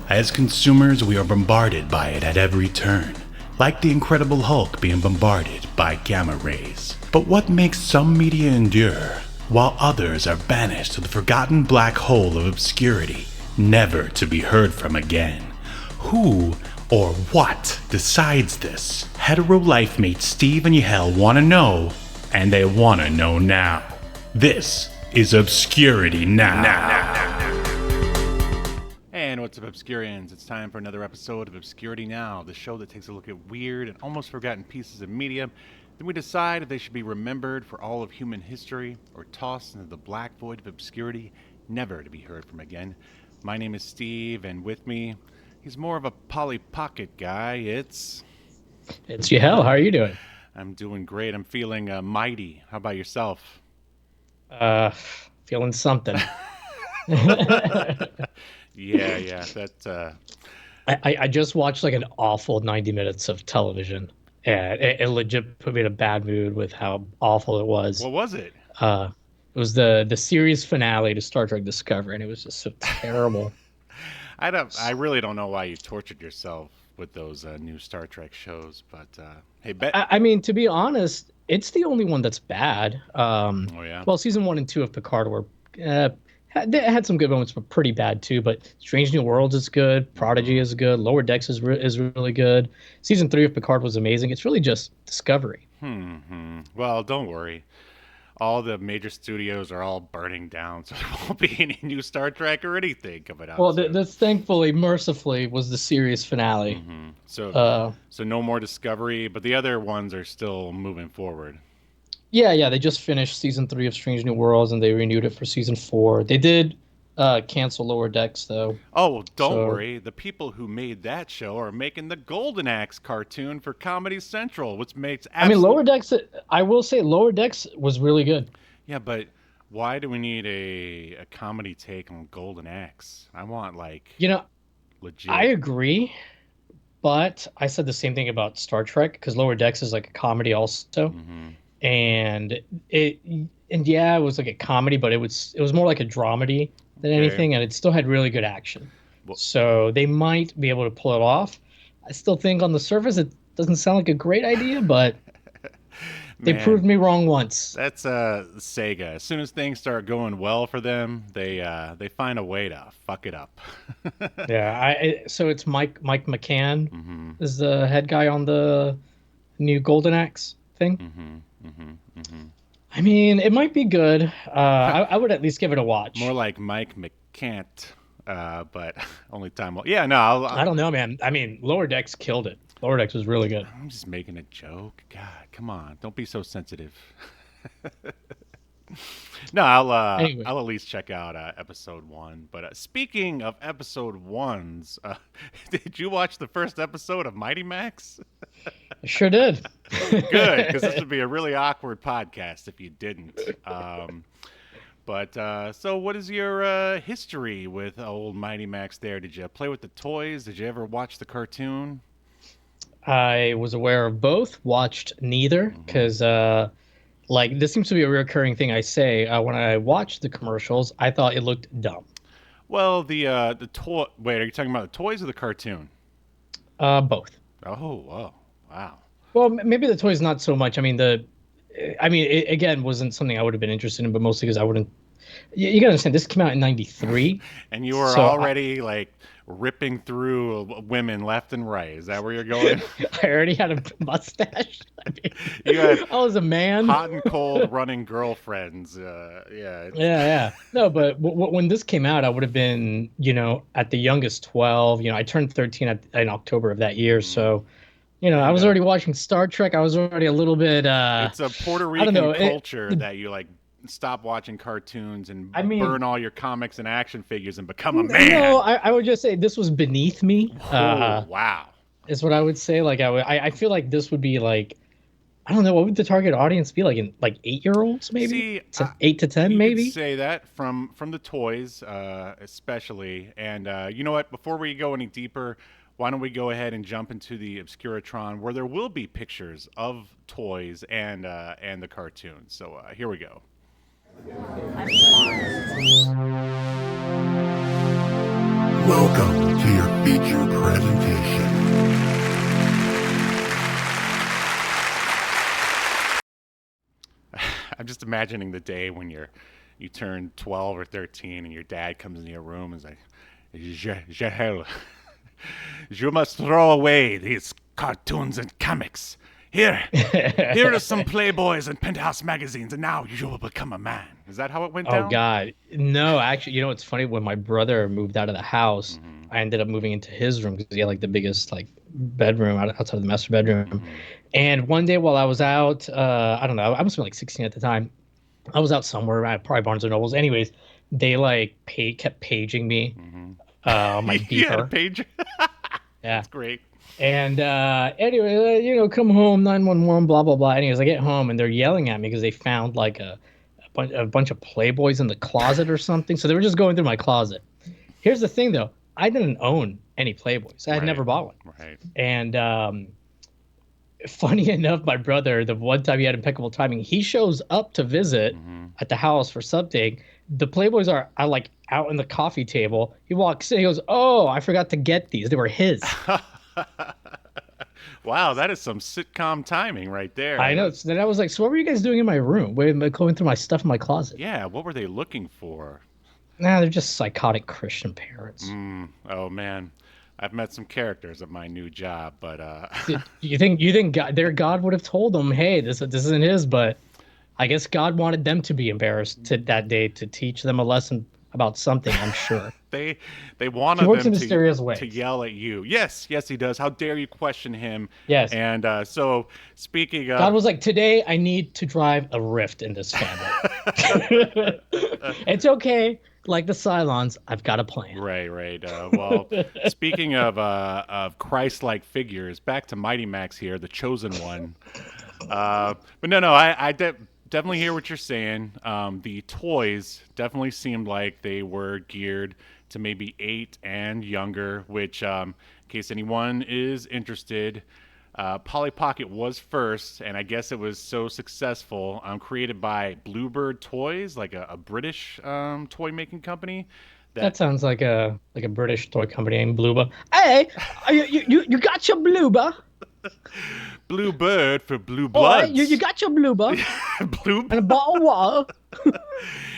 As consumers, we are bombarded by it at every turn, like the Incredible Hulk being bombarded by gamma rays. But what makes some media endure, while others are banished to the forgotten black hole of obscurity, never to be heard from again? Who or what decides this? Hetero life mates Steve and Yahel want to know, and they want to know now. This is Obscurity Now. And what's up, Obscurians? It's time for another episode of Obscurity Now, the show that takes a look at weird and almost forgotten pieces of media. Then we decide if they should be remembered for all of human history or tossed into the black void of obscurity, never to be heard from again. My name is Steve, and with me, he's more of a Polly Pocket guy. It's Yahel. How are you doing? I'm doing great. I'm feeling mighty. How about yourself? Feeling something. Yeah. That. I just watched like an awful 90 minutes of television, and it legit put me in a bad mood with how awful it was. What was it? It was the series finale to Star Trek Discovery, and it was just so terrible. I really don't know why you tortured yourself with those new Star Trek shows, but hey, I mean, to be honest, it's the only one that's bad. Oh yeah. Well, season 1 and 2 of Picard were they had some good moments, but pretty bad too. But Strange New Worlds is good. Prodigy is good. Lower Decks is really good. Season 3 of Picard was amazing. It's really just Discovery. Well, don't worry. All the major studios are all burning down, so there won't be any new Star Trek or anything coming out. Well, this thankfully, mercifully, was the series finale. So no more Discovery, but the other ones are still moving forward. Yeah. They just finished season 3 of Strange New Worlds, and they renewed it for season 4. They did cancel Lower Decks, though. Oh, don't worry. The people who made that show are making the Golden Axe cartoon for Comedy Central, which makes Lower Decks, I will say Lower Decks was really good. Yeah, but why do we need a comedy take on Golden Axe? I want, legit. I agree, but I said the same thing about Star Trek, because Lower Decks is like a comedy also. And it was like a comedy, but it was more like a dramedy than anything, and it still had really good action. So they might be able to pull it off. I still think on the surface it doesn't sound like a great idea, but they proved me wrong once. That's Sega. As soon as things start going well for them, they find a way to fuck it up. So it's Mike McCann is the head guy on the new Golden Axe thing. I mean, it might be good. I would at least give it a watch. More like Mike McCant, but only time will... Yeah, no, I don't know, man. I mean, Lower Decks killed it. Lower Decks was really good. I'm just making a joke. God, come on. Don't be so sensitive. No, Anyway. I'll at least check out episode 1. But speaking of episode 1s, did you watch the first episode of Mighty Max? I sure did. Good, because this would be a really awkward podcast if you didn't. So what is your history with old Mighty Max there? Did you play with the toys? Did you ever watch the cartoon? I was aware of both, watched neither, because this seems to be a recurring thing I say. When I watched the commercials, I thought it looked dumb. Well, the toy... Wait, are you talking about the toys or the cartoon? Both. Oh, wow. Well, maybe the toys not so much. It again wasn't something I would have been interested in, but mostly because I wouldn't. You gotta understand, this came out in '93, and you were already ripping through women left and right. Is that where you're going? I already had a mustache. I was a man. Hot and cold running girlfriends. Yeah. No, but when this came out, I would have been, at the youngest 12. I turned 13 in October of that year, so. I was already watching Star Trek. I was already a little bit. It's a Puerto Rican culture that you stop watching cartoons and burn all your comics and action figures and become a man. No, I would just say this was beneath me. Wow. Is what I would say. I feel like this would be I don't know, what would the target audience be like? 8-year-olds maybe? 8 to 10 maybe? You could say that from the toys, especially. And you know what? Before we go any deeper, why don't we go ahead and jump into the Obscuritron, where there will be pictures of toys and the cartoons. So here we go. Welcome to your feature presentation. I'm just imagining the day when you turn 12 or 13 and your dad comes into your room and is like, Yahel, you must throw away these cartoons and comics. Here are some Playboys and Penthouse magazines, and now you will become a man. Is that how it went down? Oh God, no! Actually, you know what's funny? When my brother moved out of the house, I ended up moving into his room because he had like the biggest like bedroom outside of the master bedroom. And one day while I was out, I don't know, I was like 16 at the time. I was out somewhere at probably Barnes and Nobles. Anyways, they like kept paging me on my You had a beeper. page? Yeah. That's great. And anyway, come home, 911, blah blah blah. Anyways, I get home and they're yelling at me because they found like a bunch of Playboys in the closet or something. So they were just going through my closet. Here's the thing though, I didn't own any Playboys. I had never bought one. Right. And funny enough, my brother, the one time he had impeccable timing, he shows up to visit at the house for something. The Playboys are like out on the coffee table. He walks in, he goes, "Oh, I forgot to get these. They were his." Wow, that is some sitcom timing right there. I know. So then I was like, "So what were you guys doing in my room? Wait, am I going through my stuff in my closet?" Yeah, what were they looking for? Nah, they're just psychotic Christian parents. Oh man, I've met some characters at my new job, but You think their God would have told them, "Hey, this isn't his," but I guess God wanted them to be embarrassed that day to teach them a lesson about something. I'm sure. they wanted He works them in mysterious ways. to yell at you. Yes, he does. How dare you question him? Yes. And so speaking of, God was like, "Today I need to drive a rift in this family." It's okay. Like the Cylons, I've got a plan. right. Well, speaking of Christ-like figures, back to Mighty Max here, the chosen one. But no, I definitely hear what you're saying. The toys definitely seemed like they were geared to maybe 8 and younger, which, in case anyone is interested, Polly Pocket was first, and I guess it was so successful, created by Bluebird Toys, like a British toy making company. That sounds like a British toy company named Blueba. Hey, you got your Blueba. Bluebird for Blue All right, Bloods. you got your Blueba Blue. and a bottle of water.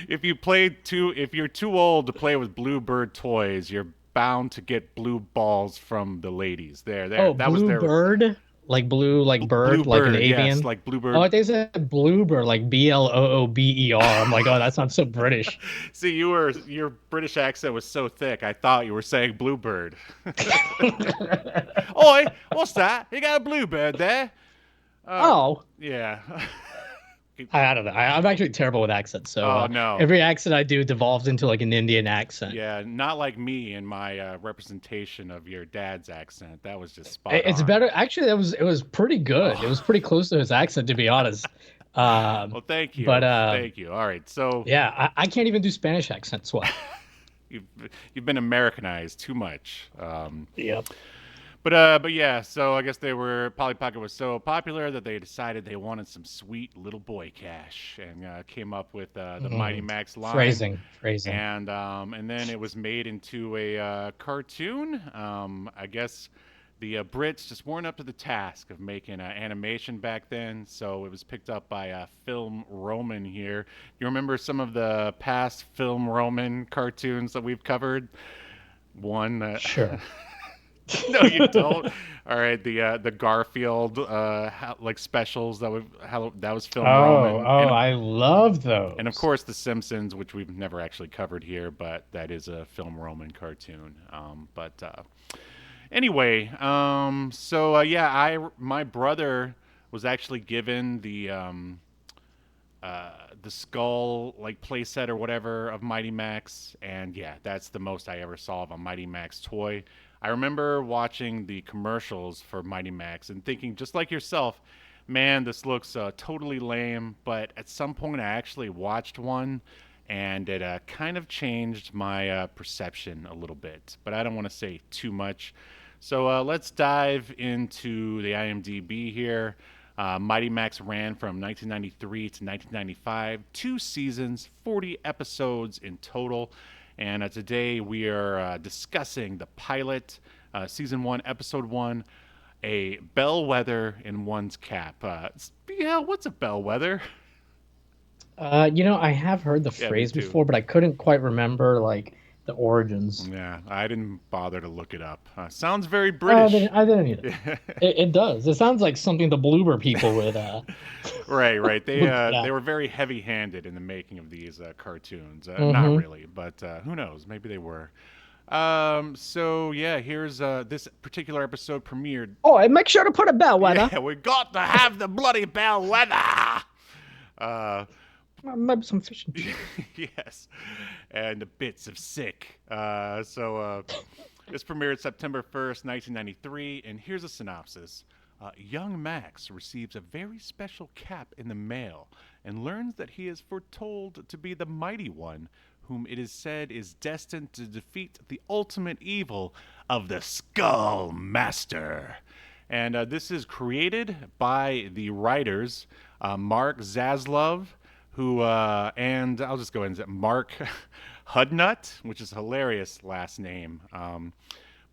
If you're too old to play with Bluebird toys, you're bound to get blue balls from the ladies. There. Oh, That was their Bluebird, like blue, like bird, Bluebird, like an avian. yes, like Bluebird. Oh, I think it's Bluebird, like Bloober. I'm like, oh, that sounds so British. See, your British accent was so thick, I thought you were saying Bluebird. Oi, what's that? You got a Bluebird there? Oh, Yeah. I don't know. I'm actually terrible with accents. So Oh, no. every accent I do devolves into like an Indian accent. Yeah, not like me in my representation of your dad's accent. That was just spot It's on. better. Actually, it was pretty good. It was pretty close to his accent, to be honest. Well, thank you. But Thank you. All right, so yeah, I can't even do Spanish accents well. you've been Americanized too much. Yep. But yeah, so I guess Polly Pocket was so popular that they decided they wanted some sweet little boy cash and came up with the Mighty Max line. Phrasing. And then it was made into a cartoon. I guess the Brits just weren't up to the task of making animation back then, so it was picked up by Film Roman here. You remember some of the past Film Roman cartoons that we've covered? One. Sure. No, you don't. All right, the Garfield like specials that was Film Roman. Oh, I love those. And of course, The Simpsons, which we've never actually covered here, but that is a Film Roman cartoon. Anyway, my brother was actually given the skull like playset or whatever of Mighty Max, and yeah, that's the most I ever saw of a Mighty Max toy. I remember watching the commercials for Mighty Max and thinking, just like yourself, man, this looks totally lame. But at some point, I actually watched one, and it kind of changed my perception a little bit. But I don't want to say too much. So let's dive into the IMDb here. Mighty Max ran from 1993 to 1995, 2 seasons, 40 episodes in total. And today we are discussing the pilot, Season 1, Episode 1, A Bellwether in One's Cap. Yeah, what's a bellwether? I have heard the Yeah, me phrase too. before, but I couldn't quite remember like the origins. Yeah, I didn't bother to look it up. Sounds very Oh, British. I didn't either. It does. It sounds like something the Bloober people would. Right. They Would put they out. were very heavy-handed in the making of these cartoons. Not Mm-hmm. really, but who knows? Maybe they were. So yeah, here's this particular episode premiered. Oh, and make sure to put a bellwether. Yeah, we got to have the bloody bellwether. Uh, Maybe some fish and chips. yes, and the bits of sick. This premiered September 1st, 1993, and here's a synopsis. Young Max receives a very special cap in the mail and learns that he is foretold to be the mighty one, whom it is said is destined to defeat the ultimate evil of the Skullmaster. And this is created by the writers Mark Zaslov, and I'll just go ahead and say Mark Hudnut, which is a hilarious last name.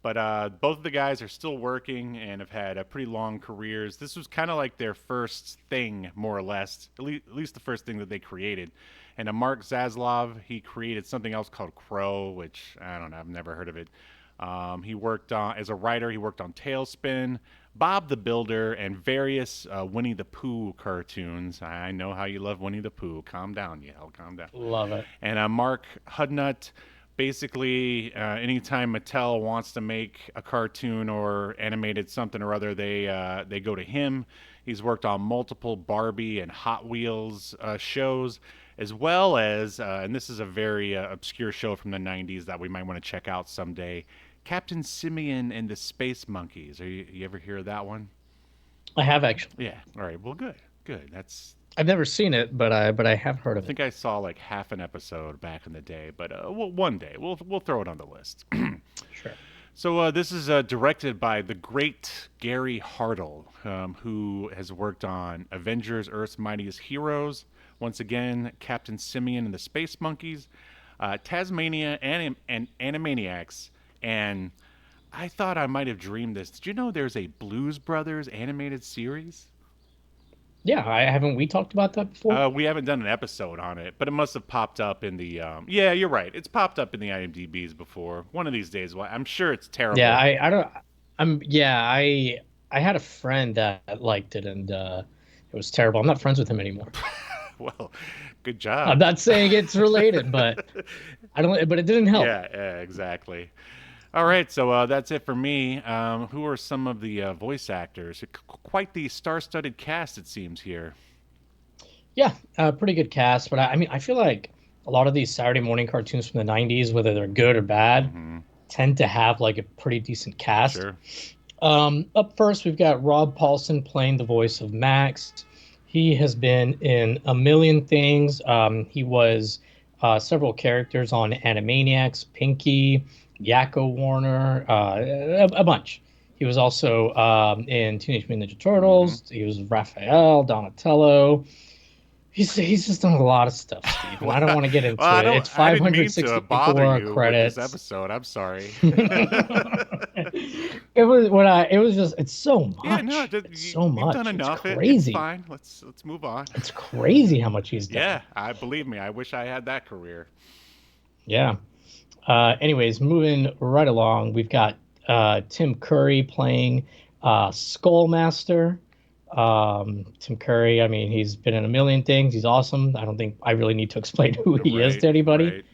But both of the guys are still working and have had pretty long careers. This was kind of like their first thing, more or less, at least the first thing that they created. And Mark Zaslov, he created something else called Crow, which I don't know, I've never heard of it. He worked on, as a writer, he worked on Tailspin, Bob the Builder, and various Winnie the Pooh cartoons. I know how you love Winnie the Pooh. Calm down, Yahel, calm down. Love it. And Mark Hudnut, basically, anytime Mattel wants to make a cartoon or animated something or other, they go to him. He's worked on multiple Barbie and Hot Wheels shows, as well as, and this is a very obscure show from the 90s that we might want to check out someday, Captain Simeon and the Space Monkeys. You ever hear of that one? I have actually. Yeah. All right. Well, good. That's. I've never seen it, but I have heard I of it. think I saw like half an episode back in the day, but one day we'll throw it on the list. Sure. So this is directed by the great Gary Hartle, who has worked on Avengers: Earth's Mightiest Heroes, once again Captain Simeon and the Space Monkeys, Tasmania and Animaniacs, and I thought I might have dreamed this. Did you know there's a Blues Brothers animated series? Yeah, haven't we talked about that before? We haven't done an episode on it, but it must have popped up in the. Yeah, you're right. It's popped up in the IMDb's before. One of these days, well, I'm sure it's terrible. Yeah, I don't. I had a friend that liked it, and it was terrible. I'm not friends with him anymore. Well, good job. I'm not saying it's related, but I don't. But it didn't help. Yeah, exactly. All right, so that's it for me. Who are some of the voice actors? Quite the star-studded cast, it seems here. Yeah, pretty good cast. But I mean, I feel like a lot of these Saturday morning cartoons from the '90s, whether they're good or bad, tend to have like a pretty decent cast. Sure. Up first, we've got Rob Paulson playing the voice of Max. He has been in a million things. He was several characters on Animaniacs, Pinky, Yakko Warner, a bunch. He was also in Teenage Mutant Ninja Turtles. He was Raphael, Donatello. He's just done a lot of stuff, Steve. And I don't want to get into it. It's 564 credits. This episode. I'm sorry. It's so much. Yeah, no, it's so much. You've done enough. It's crazy. It's fine. Let's move on. It's crazy how much he's done. Yeah, I believe me. I wish I had that career. Yeah. Anyways, moving right along, we've got Tim Curry playing Skullmaster. Tim Curry, I mean, he's been in a million things. He's awesome. I don't think I really need to explain who he is to anybody.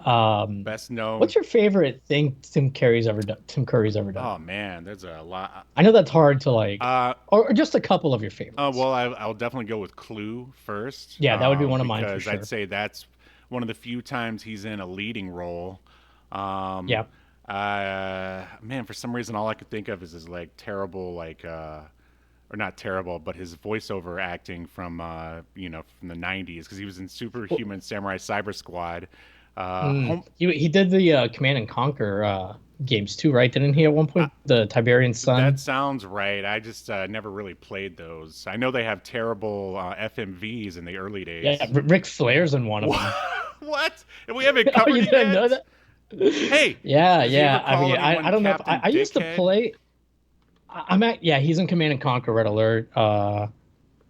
Right. Best known. What's your favorite thing Tim Curry's ever done? Oh man, there's a lot. I know that's hard to like, or just a couple of your favorites. Well, I'll definitely go with Clue first. Yeah, that would be one of mine because for sure. I'd say that's one of the few times he's in a leading role. Yeah. Man, for some reason, all I could think of is his like terrible, like, or not terrible, but his voiceover acting from from the '90s, because he was in Superhuman Samurai Cyber Squad. He did the Command and Conquer games too, right? Didn't he at one point? The Tiberian Sun. That sounds right. I just never really played those. I know they have terrible FMVs in the early days. Yeah, Ric Flair's in one of them. What? And we haven't covered you it didn't yet? know that? Hey, Yeah, does he ever yeah. I call mean, anyone I don't know if Captain I used to Dickhead? play. I'm at yeah. He's in Command and Conquer Red Alert.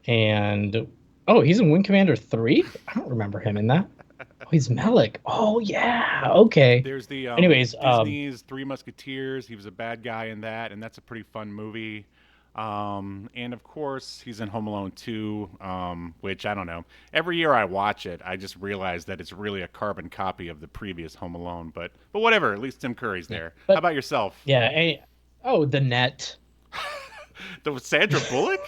And oh, he's in Wing Commander 3. I don't remember him in that. Oh, he's Malik. Oh yeah. Okay. There's the Anyways, Disney's Three Musketeers. He was a bad guy in that, and that's a pretty fun movie. And of course, he's in Home Alone 2, which I don't know. Every year I watch it, I just realize that it's really a carbon copy of the previous Home Alone. But whatever. At least Tim Curry's yeah. there. How But about yourself? yeah. Oh, the Net. The Sandra Bullock?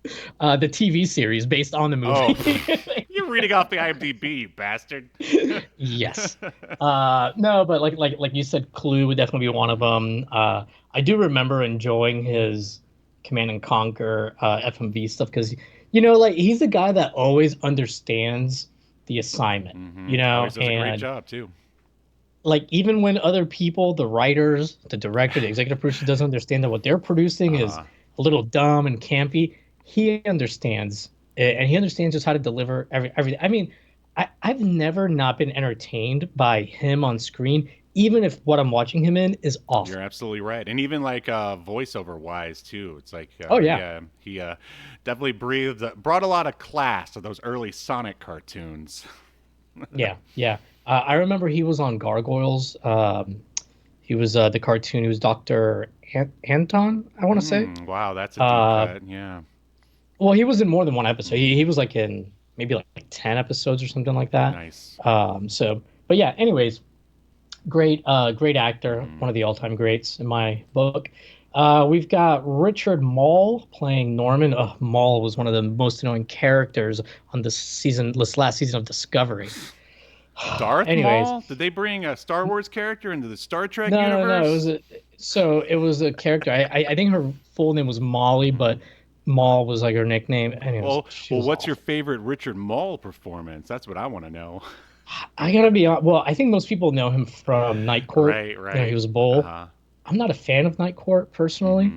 The TV series based on the Oh, movie. you're reading off the IMDb, you bastard. Yes. No, but like you said, Clue would definitely be one of them. I do remember enjoying his Command and Conquer FMV stuff because like he's the guy that always understands the assignment, Always does a great and job too. like even when other people, the writers, the director, the executive producer doesn't understand that what they're producing is Uh, a little dumb and campy, he understands it, and he understands just how to deliver everything. I mean, I've never not been entertained by him on screen, even if what I'm watching him in is You're awful. absolutely right, and even like voiceover wise too. It's like, Oh yeah, yeah, he definitely brought a lot of class to those early Sonic cartoons. yeah, yeah. I remember he was on Gargoyles. He was the cartoon. He was Doctor Anton, I want to say. Wow, that's a deep Uh, cut. Yeah. Well, he was in more than one episode. Mm, He was like in maybe like 10 episodes or something like that. nice. But yeah, anyways, great actor, Mm. one of the all-time greats in my book. We've got Richard Mall playing Norman. Maul was one of the most annoying characters on this last season of Discovery. Darth Anyways, Maul? Did they bring a Star Wars character into the Star Trek no, no, no. universe? It was a character. I think her full name was Molly, Mm. but Maul was like her nickname, and she Well, was what's your awful. favorite Richard Mall performance? That's what I want to know. I gotta be honest. Well, I think most people know him from Night Court. Right, He right. was a Uh bull. huh. I'm not a fan of Night Court personally.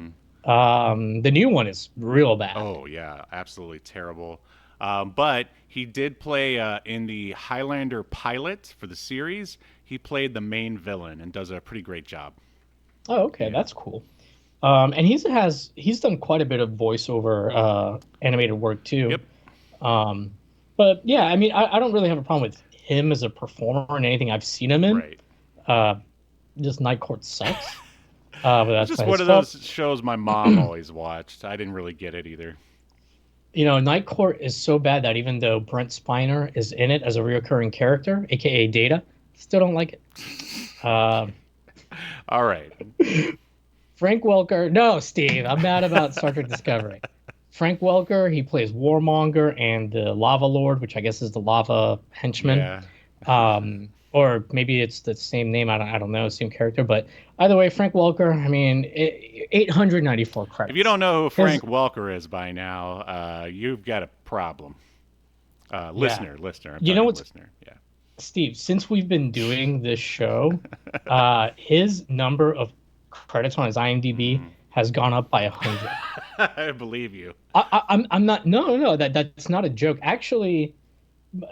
Mm-hmm. The new one is real bad. Oh yeah, absolutely terrible. But he did play in the Highlander pilot for the series. He played the main villain and does a pretty great job. Oh, okay, Yeah. that's cool. And he's done quite a bit of voiceover animated work too. Yep. Um, but yeah, I mean, I don't really have a problem with him as a performer in anything I've seen him in. Right. Uh, just Night Court sucks. But It's that's just not one his of fault. those shows my mom always watched. I didn't really get it either. Night Court is so bad that even though Brent Spiner is in it as a reoccurring character, aka Data, still don't like it. Uh, All right. Frank Welker, no, Steve, I'm mad about Star Trek Discovery. Frank Welker, he plays Warmonger and the Lava Lord, which I guess is the Lava Henchman. Yeah. Or maybe it's the same name. I don't know, same character. But either way, Frank Welker. I mean, 894 credits. If you don't know who His, Frank Welker is by now, you've got a problem. yeah, Listener. I'm you talking know to what's listener. Yeah. Steve? Since we've been doing this show, his number of credits on his IMDb Mm. has gone up by 100. I believe you. I'm not. No, no, that's not a joke. Actually,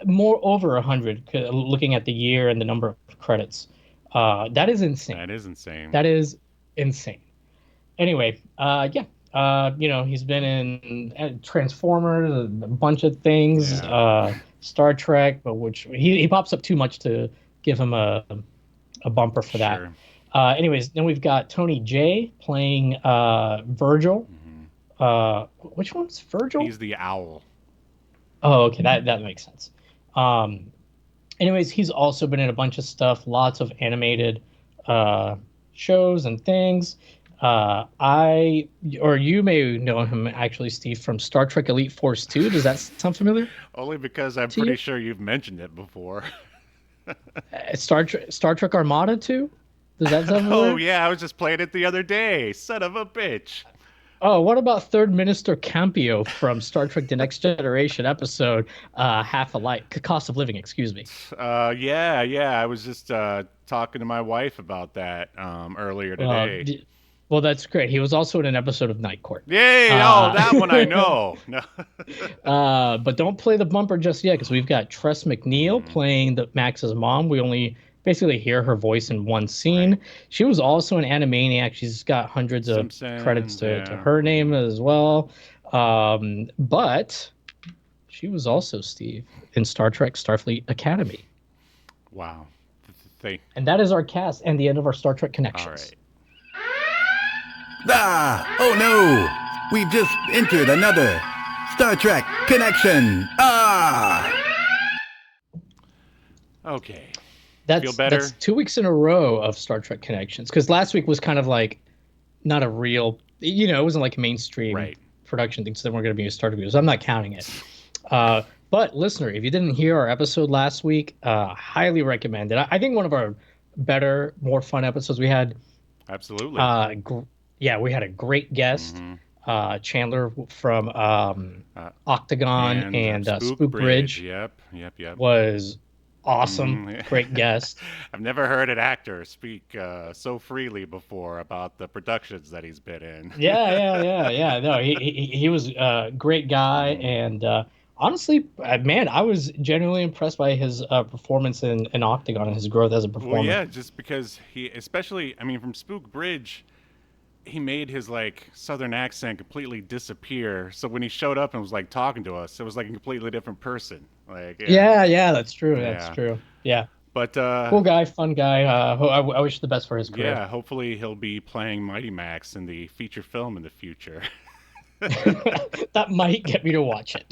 more over 100. Looking at the year and the number of credits, that is insane. That is insane. That is insane. Anyway, yeah. He's been in Transformers, a bunch of things, Yeah. Star Trek, but which he pops up too much to give him a bumper for that. Sure. Anyways, then we've got Tony J playing Virgil. Which one's Virgil? He's the owl. Oh, okay, that makes sense. Anyways, he's also been in a bunch of stuff, lots of animated shows and things. You may know him actually, Steve, from Star Trek Elite Force 2. Does that sound familiar Only because I'm to pretty you? sure you've mentioned it before. Star Trek Armada 2? Does that sound familiar? Oh yeah, I was just playing it the other day. Son of a bitch. Oh, what about Third Minister Campio from Star Trek The Next Generation episode Half a Life, Cost of Living, excuse me. Yeah. I was just talking to my wife about that earlier Well, today. well, that's great. He was also in an episode of Night Court. Yay! Uh, Oh, that one I know. No. but don't play the bumper just yet because we've got Tress McNeil playing Max's mom. We only basically hear her voice in one scene. Right. She was also an Animaniac. She's got hundreds of credits to her name as well. But she was also, Steve, in Star Trek Starfleet Academy. Wow. And that is our cast and the end of our Star Trek Connections. All right. Ah! Oh no! We've just entered another Star Trek connection! Ah! Okay. Feel better? That's 2 weeks in a row of Star Trek Connections. Because last week was kind of like not a real, it wasn't like mainstream production things that weren't going to be a Star Trek videos. I'm not counting it. But listener, if you didn't hear our episode last week, highly recommend it. I think one of our better, more fun episodes we had. Absolutely. We had a great guest, Chandler from Octagon and Spook Bridge. Yep. Was awesome. Great guest. I've never heard an actor speak so freely before about the productions that he's been in. Yeah. No, he was a great guy, and honestly, man, I was genuinely impressed by his performance in Octagon and his growth as a performer. Well, yeah, just because from Spook Bridge, he made his southern accent completely disappear. So when he showed up and was talking to us, it was like a completely different person. Yeah, that's true. That's true. Yeah. But cool guy, fun guy. I wish the best for his career. Yeah, hopefully he'll be playing Mighty Max in the feature film in the future. That might get me to watch it.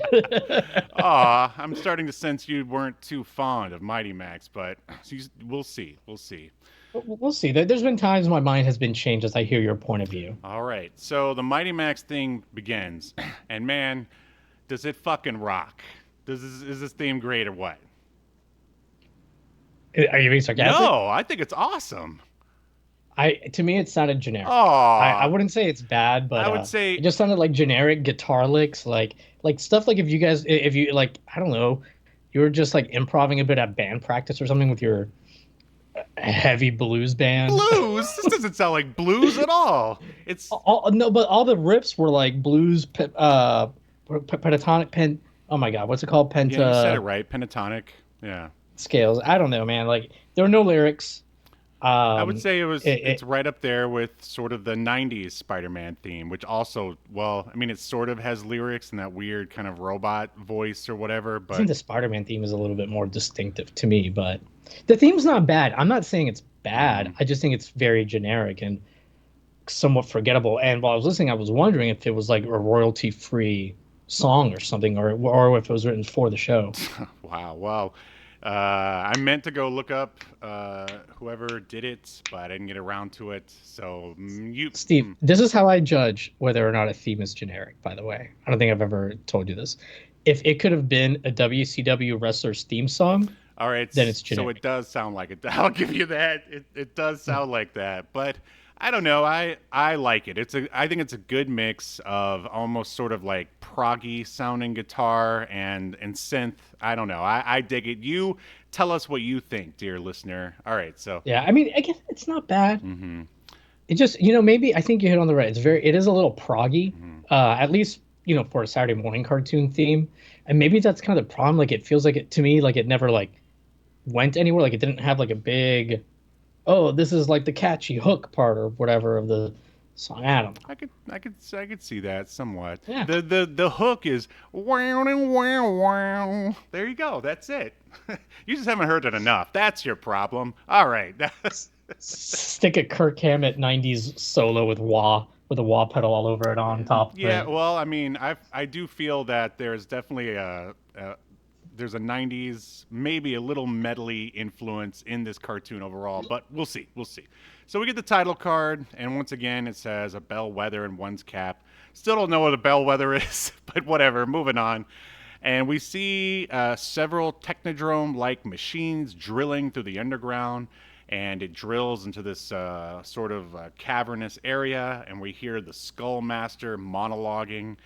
I'm starting to sense you weren't too fond of Mighty Max, but we'll see. We'll see. There's been times my mind has been changed as I hear your point of view. All right. So the Mighty Max thing begins, and man, does it fucking rock. Is this theme great or what? Are you being sarcastic? No, I think it's awesome. To me, it sounded generic. I wouldn't say it's bad, but I would say it just sounded like generic guitar licks, like stuff like if you I don't know, you were just improving a bit at band practice or something with your heavy blues band. Blues? This doesn't sound like blues at all. It's no, but all the riffs were like blues, pentatonic Oh my God, what's it called? Yeah, you said it right. Pentatonic. Yeah. Scales. I don't know, man. There were no lyrics. I would say it's right up there with sort of the 90s Spider-Man theme, which also, it sort of has lyrics and that weird kind of robot voice or whatever. But I think the Spider-Man theme is a little bit more distinctive to me, but the theme's not bad. I'm not saying it's bad. I just think it's very generic and somewhat forgettable. And while I was listening, I was wondering if it was like a royalty-free song or something, or if it was written for the show. Wow. Well, I meant to go look up whoever did it, but I didn't get around to it. So Steve, this is how I judge whether or not a theme is generic, by the way. I don't think I've ever told you this. If it could have been a WCW wrestler's theme song, all right, then it's generic. So it does sound like it. I'll give you that. It does sound like that, but I don't know. I like it. I think it's a good mix of almost sort of like proggy sounding guitar and synth. I don't know. I dig it. You tell us what you think, dear listener. All right. So yeah, I guess it's not bad. Mm-hmm. It just maybe I think you hit on the right. It is a little proggy, at least for a Saturday morning cartoon theme, and maybe that's kind of the problem. It feels like to me it never went anywhere. It didn't have a big. Oh, this is the catchy hook part or whatever of the song. I don't know. I could see that somewhat. Yeah. The hook is wow and wow. There you go. That's it. You just haven't heard it enough. That's your problem. All right. Stick a Kirk Hammett 90s solo with a wah pedal all over it on top. Yeah. Well, I do feel that there's definitely there's a 90s, maybe a little medley influence in this cartoon overall, but we'll see. So we get the title card, and once again, it says a bellwether in one's cap. Still don't know what a bellwether is, but whatever, moving on. And we see several technodrome-like machines drilling through the underground, and it drills into this sort of cavernous area, and we hear the Skullmaster monologuing.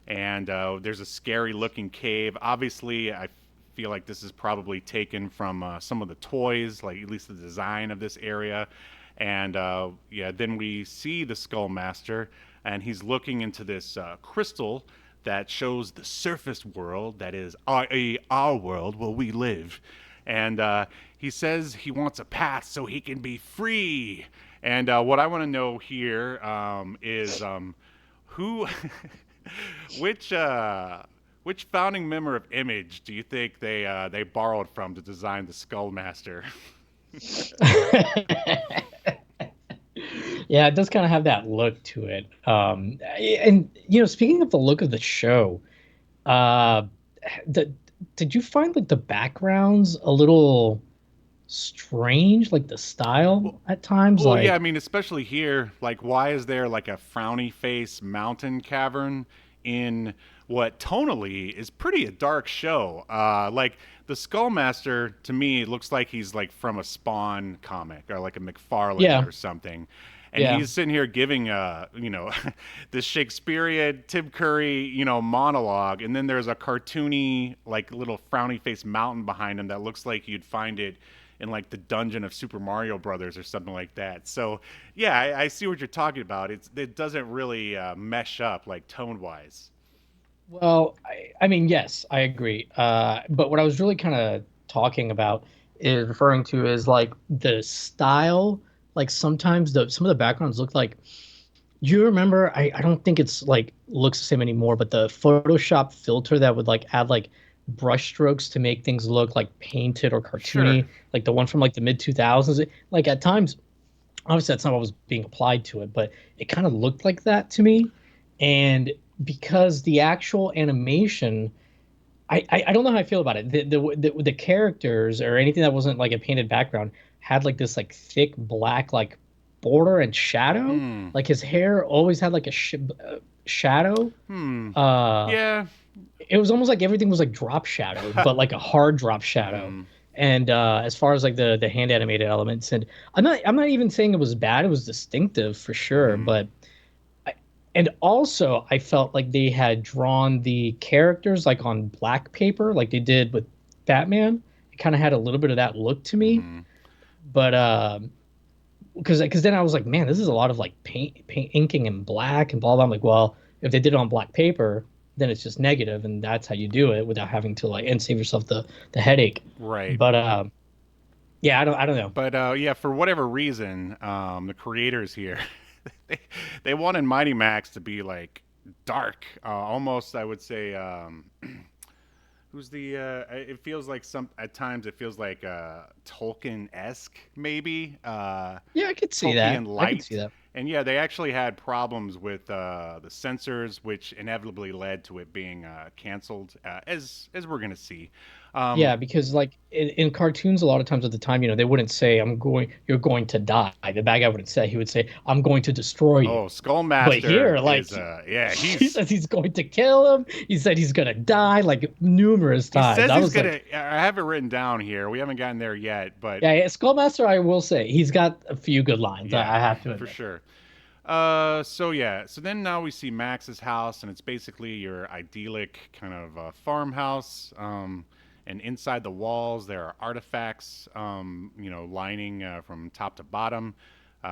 And there's a scary-looking cave. Obviously, I feel like this is probably taken from some of the toys, at least the design of this area. And then we see the Skullmaster, and he's looking into this crystal that shows the surface world, that is our world where we live. And he says he wants a path so he can be free. And what I want to know here is who, which founding member of Image do you think they borrowed from to design the Skullmaster? Yeah, it does kind of have that look to it. And speaking of the look of the show, uh, did you find like the backgrounds a little strange, like the style at times? Well, Like, yeah, I mean, especially here, like, why is there like a frowny face mountain cavern in what tonally is pretty a dark show? Like the Skullmaster to me looks like he's like from a Spawn comic or like a McFarlane yeah, or something. And yeah. he's sitting here giving this Shakespearean Tim Curry, monologue, and then there's a cartoony like little frowny face mountain behind him that looks like you'd find it in like the dungeon of Super Mario Brothers or something like that. So yeah, I see what you're talking about. It doesn't really mesh up like tone wise. Well, I mean, yes, I agree. But what I was really kind of talking about is referring to is like the style. Like sometimes some of the backgrounds look like. Do you remember? I don't think it's like looks the same anymore, but the Photoshop filter that would like add like brush strokes to make things look like painted or Sure. cartoony, like the one from like the mid 2000s. Like at times, obviously that's not what was being applied to it, but it kind of looked like that to me. And because the actual animation, I don't know how I feel about it. The characters or anything that wasn't like a painted background had like this like thick black like border and shadow. Hmm. Like his hair always had like a shadow. Hmm. Uh, Yeah. it was almost like everything was like drop shadow, but like a hard drop shadow. Hmm. And as far as like the hand animated elements, and I'm not even saying it was bad. It was distinctive for sure, Hmm. but and also I felt like they had drawn the characters like on black paper, like they did with Batman. It kind of had a little bit of that look to me, Hmm. but because then I was like, man, this is a lot of like paint inking in black and blah blah. I'm like, well, if they did it on black paper, then it's just negative, and that's how you do it without having to like and save yourself the headache. Right. But yeah, I don't know. But yeah, for whatever reason, the creators here, they wanted Mighty Max to be like dark, almost. I would say, who's the? It feels like some at times it feels like Tolkien-esque, maybe. Yeah, I could see that. Tolkien I could see light. that. And yeah, they actually had problems with the censors, which inevitably led to it being canceled, as we're gonna see. Um, Yeah, because like in cartoons, a lot of times at the time, they wouldn't say you're going to die." The bad guy wouldn't say. He would say, "I'm going to destroy you." oh, But here, Skullmaster like is yeah, he says he's going to kill him. He said he's gonna die like numerous he times. says I he's was gonna. like, I have it written down here. We haven't gotten there yet, but yeah, Skullmaster, I will say he's got a few good lines. yeah, I have to for admit. sure. So yeah, so then now we see Max's house, and it's basically your idyllic kind of farmhouse. And inside the walls, there are artifacts, lining from top to bottom.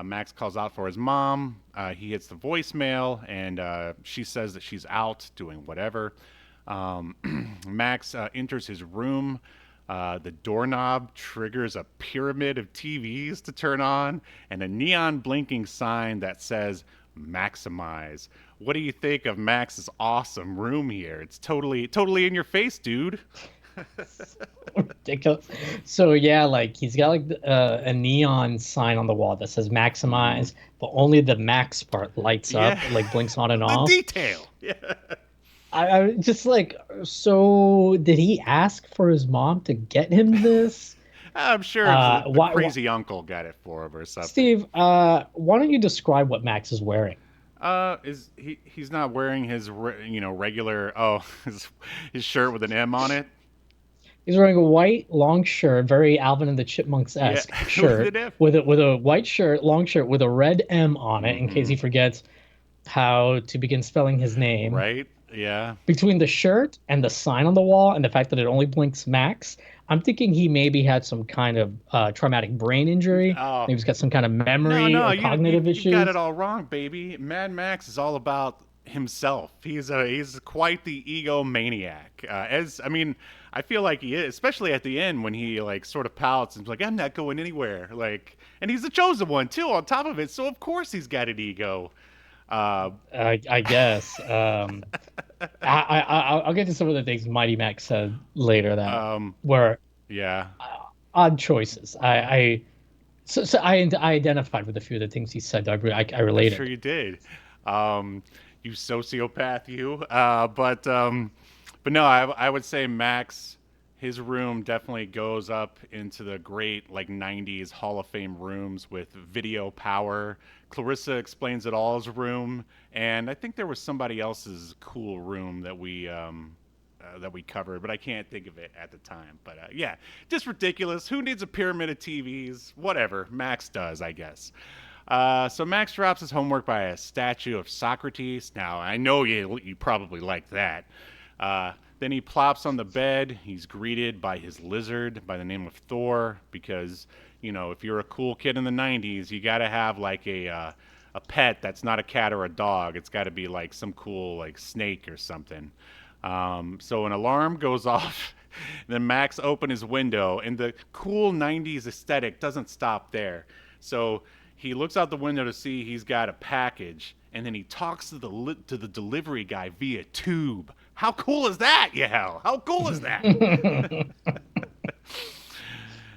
Max calls out for his mom. He hits the voicemail, and she says that she's out doing whatever. Um, Max enters his room. The doorknob triggers a pyramid of TVs to turn on and a neon blinking sign that says maximize. What do you think of Max's awesome room here? It's totally in your face, dude. Ridiculous. So yeah, like he's got like a neon sign on the wall that says Hmm. maximize, but only the max part lights up, Yeah. like blinks on and The off. detail. Yeah. I just like, so did he ask for his mom to get him this? I'm sure the Why, crazy uncle got it for him or something. Steve, why don't you describe what Max is wearing? Is he's not wearing his regular his shirt with an M on it? He's wearing a white long shirt, very Alvin and the Yeah, Chipmunks-esque with shirt, an M. with a white shirt, long shirt with a red M on it, in case Hmm. he forgets how to begin spelling his name. Right? Yeah. Between the shirt and the sign on the wall and the fact that it only blinks max, I'm thinking he maybe had some kind of traumatic brain injury. Oh, Maybe he's got some kind of no, memory no, or you cognitive got issues. it all wrong, baby. Mad Max is all about himself. He's quite the egomaniac. I feel like he is, especially at the end when he like sort of pouts and is like, "I'm not going anywhere." Like, and he's the chosen one too. On top of it, so of course he's got an ego. I guess. I'll get to some of the things Mighty Max said later that were Yeah. odd choices. So I identified with a few of the things he said. I related. I'm sure you did. You sociopath, you. But no, I would say Max, his room definitely goes up into the great like 90s Hall of Fame rooms with video power. Clarissa explains it all's room, and I think there was somebody else's cool room that we covered, but I can't think of it at the time. But yeah, just ridiculous. Who needs a pyramid of TVs? Whatever. Max does, I guess. So Max drops his homework by a statue of Socrates. Now, I know you probably like that. Then he plops on the bed. He's greeted by his lizard by the name of Thor because, you know, if you're a cool kid in the 90s, you got to have like a pet that's not a cat or a dog. It's got to be like some cool like snake or something. So an alarm goes off. Then Max opens his window, and the cool 90s aesthetic doesn't stop there. So he looks out the window to see he's got a package, and then he talks to the delivery guy via tube. How cool is that, Yahel? How cool is that?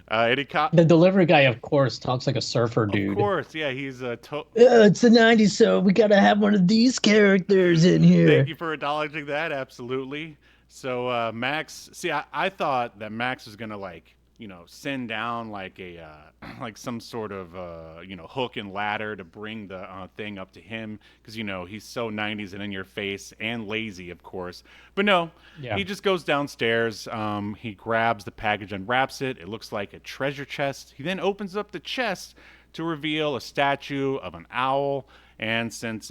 The delivery guy, of course, talks like a surfer dude. Of course, yeah, he's a... it's the 90s, so we gotta have one of these characters in here. Thank you for acknowledging that, absolutely. So Max... See, I thought that Max was gonna, like, you know, send down, like, a like some sort of, you know, hook and ladder to bring the thing up to him. Because, you know, he's so 90s and in your face and lazy, of course. But no, He just goes downstairs. He grabs the package, unwraps it. It looks like a treasure chest. He then opens up the chest to reveal a statue of an owl. And since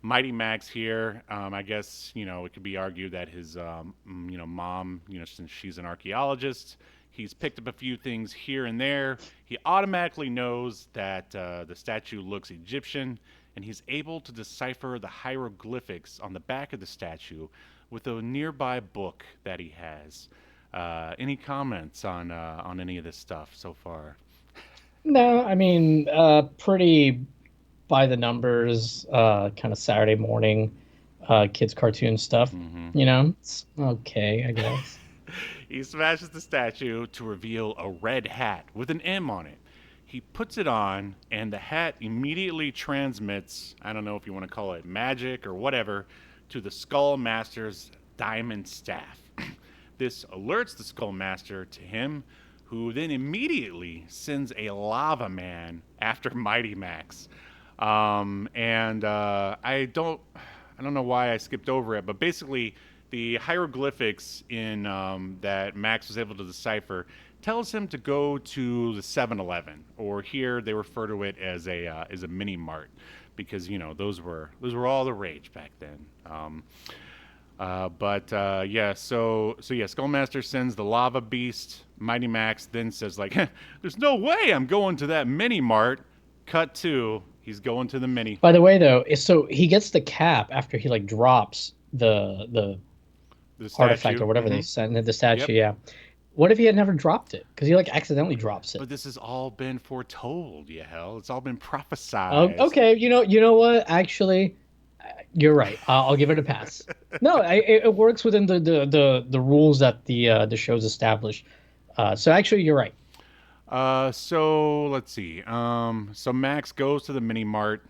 Mighty Max here, I guess, you know, it could be argued that his, you know, mom, you know, since she's an archaeologist, he's picked up a few things here and there. He automatically knows that the statue looks Egyptian, and he's able to decipher the hieroglyphics on the back of the statue with a nearby book that he has. Any comments on any of this stuff so far? No, I mean, pretty by the numbers, kind of Saturday morning kids cartoon stuff. Mm-hmm. You know, it's okay, I guess. He smashes the statue to reveal a red hat with an M on it. He puts it on, and the hat immediately transmits, I don't know if you want to call it magic or whatever, to the Skullmaster's diamond staff. This alerts the Skullmaster to him, who then immediately sends a lava man after Mighty Max. I don't know why I skipped over it, but basically the hieroglyphics in that Max was able to decipher tells him to go to the 7-Eleven, or here they refer to it as a mini mart, because you know those were all the rage back then. So yeah, Skullmaster sends the lava beast. Mighty Max then says like, "There's no way I'm going to that mini mart." Cut to he's going to the mini. By the way, though, so he gets the cap after he like drops the artifact or whatever they sent the statue. Yep. Yeah. What if he had never dropped it? Because he like accidentally drops it. But this has all been foretold, Yahel. It's all been prophesized. Okay. You know what? Actually, you're right. I'll give it a pass. No, it works within the rules that the show's established. So actually, you're right. So let's see. So Max goes to the mini mart.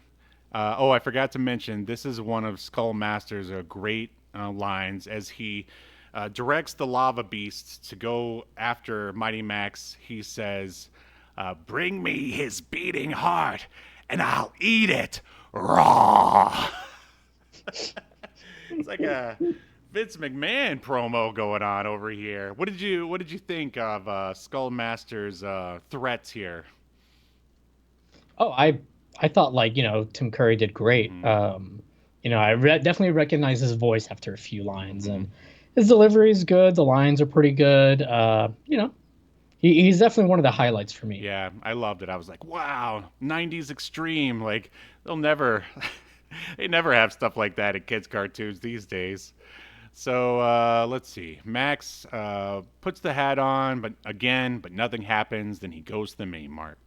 I forgot to mention this is one of Skullmaster's great lines as he directs the lava beasts to go after Mighty Max. He says, "Bring me his beating heart, and I'll eat it raw." It's like a Vince McMahon promo going on over here. What did you think of Skullmaster's threats here? Oh, I thought like, you know, Tim Curry did great. Mm-hmm. You know, I definitely recognize his voice after a few lines, and his delivery is good. The lines are pretty good. You know, he's definitely one of the highlights for me. Yeah, I loved it. I was like, wow, 90s extreme. Like they'll never They never have stuff like that in kids' cartoons these days. So let's see. Max puts the hat on, but nothing happens. Then he goes to the mini mart.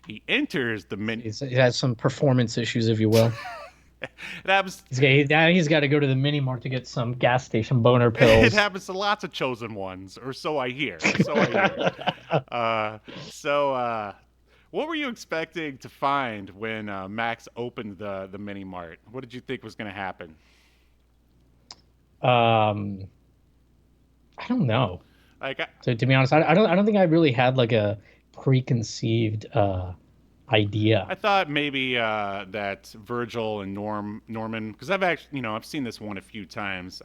He enters the mini. He has some performance issues, if you will. It happens. He's got to go to the mini mart to get some gas station boner pills. It happens to lots of chosen ones, or so I hear. What were you expecting to find when Max opened the mini mart? What did you think was going to happen? I don't know. Like, to be honest, I don't think I really had like a preconceived idea. I thought maybe that Virgil and Norman, because I've seen this one a few times.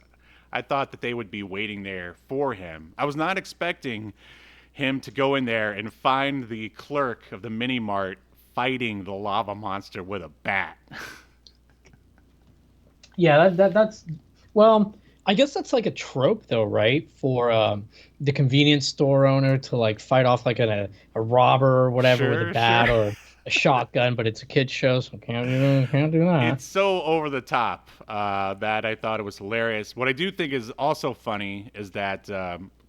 I thought that they would be waiting there for him. I was not expecting him to go in there and find the clerk of the mini mart fighting the lava monster with a bat. Yeah, that's well, I guess that's like a trope though, right? For the convenience store owner to like fight off like a robber or whatever with a bat or a shotgun, but it's a kid's show, so can't do that. It's so over the top that I thought it was hilarious. What I do think is also funny is that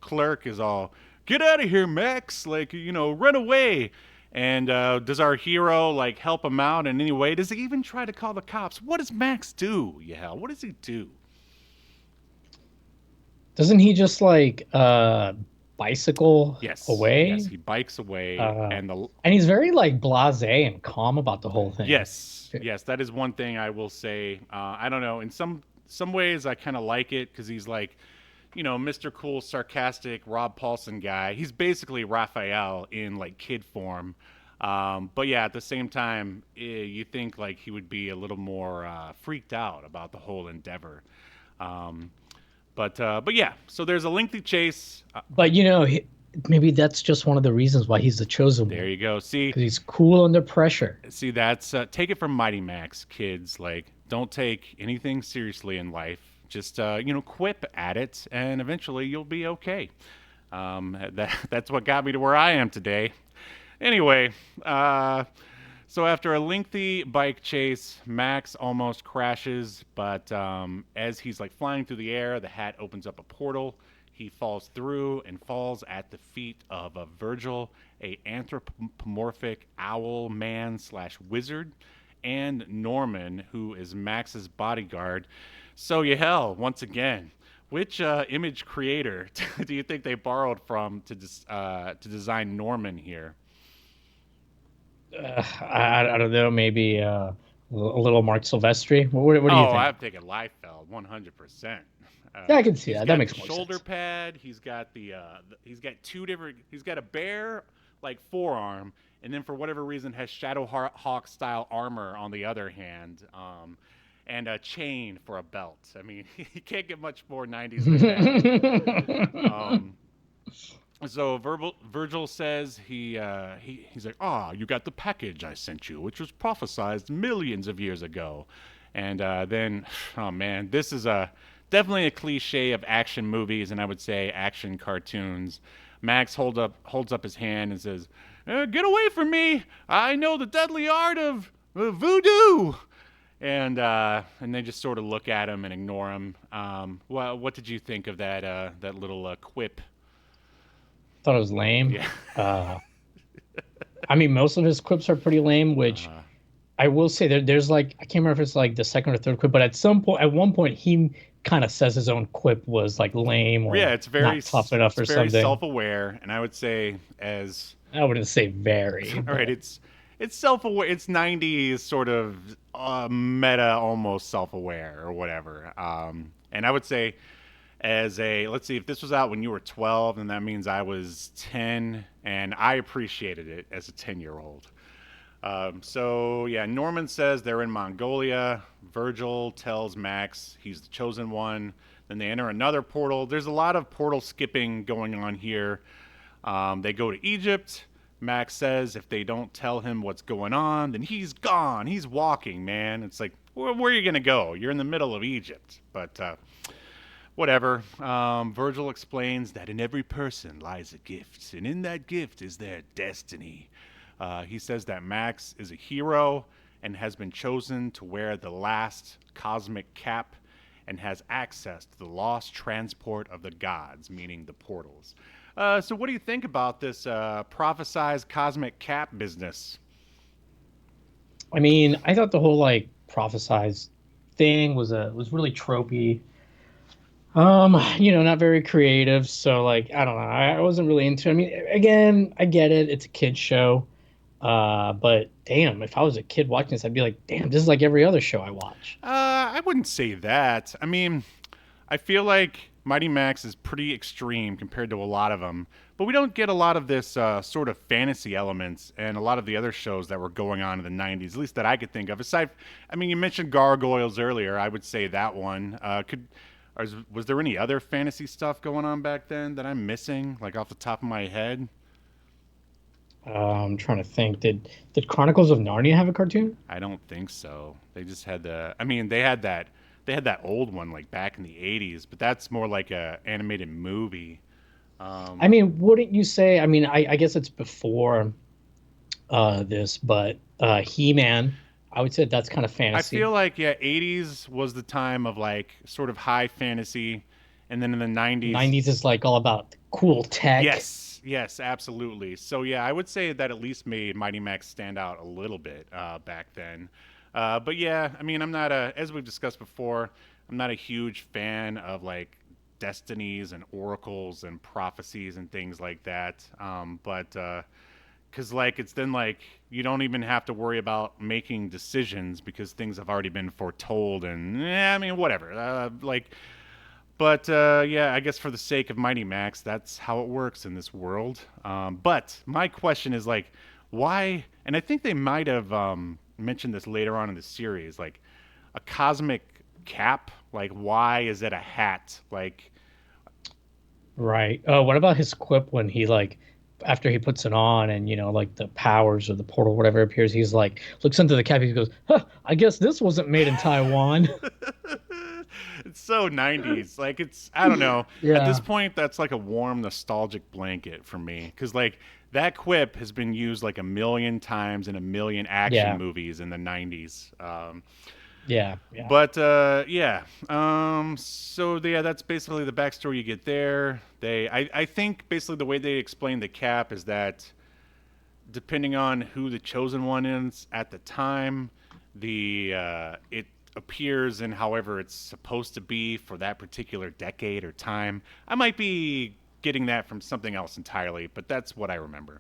clerk is all, "Get out of here, Max! Like, run away!" And does our hero like help him out in any way? Does he even try to call the cops? What does Max do, Yahel? What does he do? Doesn't he just like bicycle away? Yes, he bikes away, and he's very like blasé and calm about the whole thing. Yes, that is one thing I will say. I don't know. In some ways, I kind of like it because he's like, Mr. Cool, sarcastic Rob Paulson guy. He's basically Raphael in like kid form. But yeah, at the same time, you think like he would be a little more freaked out about the whole endeavor. But yeah, so there's a lengthy chase. But maybe that's just one of the reasons why he's the chosen one. There you go. See, because he's cool under pressure. See, that's take it from Mighty Max, kids. Like, don't take anything seriously in life. Just quip at it, and eventually you'll be okay. That's what got me to where I am today. Anyway, so after a lengthy bike chase, Max almost crashes, but as he's like flying through the air, the hat opens up a portal. He falls through and falls at the feet of a Virgil, a anthropomorphic owl man / wizard, and Norman, who is Max's bodyguard. So Yahel, once again, which image creator do you think they borrowed from to design Norman here? I don't know, maybe a little Mark Silvestri. What do you think? I'm thinking Liefeld, 100%. Yeah, I can see that. That makes more sense. Shoulder pad. He's got he's got two different. He's got a bare like forearm, and then for whatever reason has Shadowhawk style armor on the other hand, and a chain for a belt. I mean, you can't get much more 90s than that. So Virgil says he's like, you got the package I sent you, which was prophesized millions of years ago. And then, oh man, this is definitely a cliche of action movies, and I would say action cartoons. Max holds up his hand and says, "Get away from me! I know the deadly art of voodoo." And they just sort of look at him and ignore him. What did you think of that little quip? Thought it was lame. Yeah. I mean, most of his quips are pretty lame, which I will say there's like, I can't remember if it's like the second or third quip, but at one point he kind of says his own quip was like lame or it's very not tough enough or something. It's very self-aware, and I would say I wouldn't say very. All right, it's self-aware. It's 90s sort of meta, almost self-aware or whatever. And I would say let's see, if this was out when you were 12, then that means I was 10, and I appreciated it as a 10-year-old. So yeah, Norman says they're in Mongolia. Virgil tells Max he's the chosen one. Then they enter another portal. There's a lot of portal skipping going on here. They go to Egypt. Max says if they don't tell him what's going on, then he's gone. He's walking, man. It's like, where are you going to go? You're in the middle of Egypt. But whatever. Virgil explains that in every person lies a gift, and in that gift is their destiny. He says that Max is a hero, and has been chosen to wear the last cosmic cap and has access to the lost transport of the gods, meaning the portals. So what do you think about this prophesized cosmic cap business? I mean, I thought the whole like prophesized thing was really tropey. Not very creative. So like, I don't know. I wasn't really into it. I mean, again, I get it. It's a kid's show. But damn, if I was a kid watching this, I'd be like, damn, this is like every other show I watch. I wouldn't say that. I mean, I feel like Mighty Max is pretty extreme compared to a lot of them, but we don't get a lot of this sort of fantasy elements and a lot of the other shows that were going on in the '90s, at least that I could think of. I mean, you mentioned Gargoyles earlier. I would say that one. Was there any other fantasy stuff going on back then that I'm missing, like off the top of my head? I'm trying to think. Did Chronicles of Narnia have a cartoon? I don't think so. They just had I mean, they had that old one like back in the '80s, but that's more like a animated movie. I mean, wouldn't you say? I mean, I guess it's before this, but He-Man. I would say that's kind of I fantasy. feel like yeah, '80s was the time of like sort of high fantasy, and then in the '90s, 90s is like all about cool tech. yes, absolutely. So yeah, I would say that at least made Mighty Max stand out a little bit back then. But yeah, I mean, as we've discussed before, I'm not a huge fan of like destinies and oracles and prophecies and things like that. But because like it's then like you don't even have to worry about making decisions because things have already been foretold and I mean whatever. Yeah, I guess for the sake of Mighty Max, that's how it works in this world. But my question is like, why? And I think they might have mentioned this later on in the series, like a cosmic cap. Like, why is it a hat? Like, Right. What about his quip when he like after he puts it on and like the powers or the portal whatever appears, he's like looks into the cap, he goes, huh, I guess this wasn't made in Taiwan. it's so '90s. Like, I don't know. At this Yeah. point, that's like a warm, nostalgic blanket for me. Because, like, that quip has been used like a million times in a million action Yeah. movies in the '90s. Yeah. Yeah. Yeah. Yeah, that's basically the backstory you get there. I think basically the way they explain the cap is that depending on who the chosen one is at the time, it appears in however it's supposed to be for that particular decade or time. I might be getting that from something else entirely, but that's what I remember.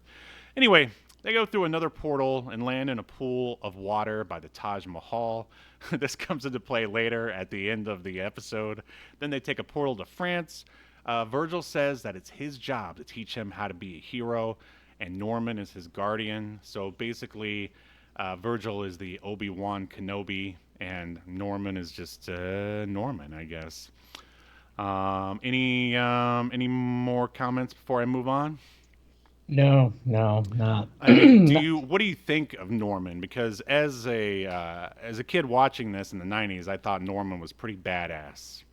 Anyway, they go through another portal and land in a pool of water by the Taj Mahal. This comes into play later at the end of the episode. Then they take a portal to France. Virgil says that it's his job to teach him how to be a hero, and Norman is his guardian. So basically, Virgil is the Obi-Wan Kenobi, and Norman is just Norman, I guess. Any more comments before I move on? No, no, not. I mean, not- what do you think of Norman? Because as a kid watching this in the '90s, I thought Norman was pretty badass.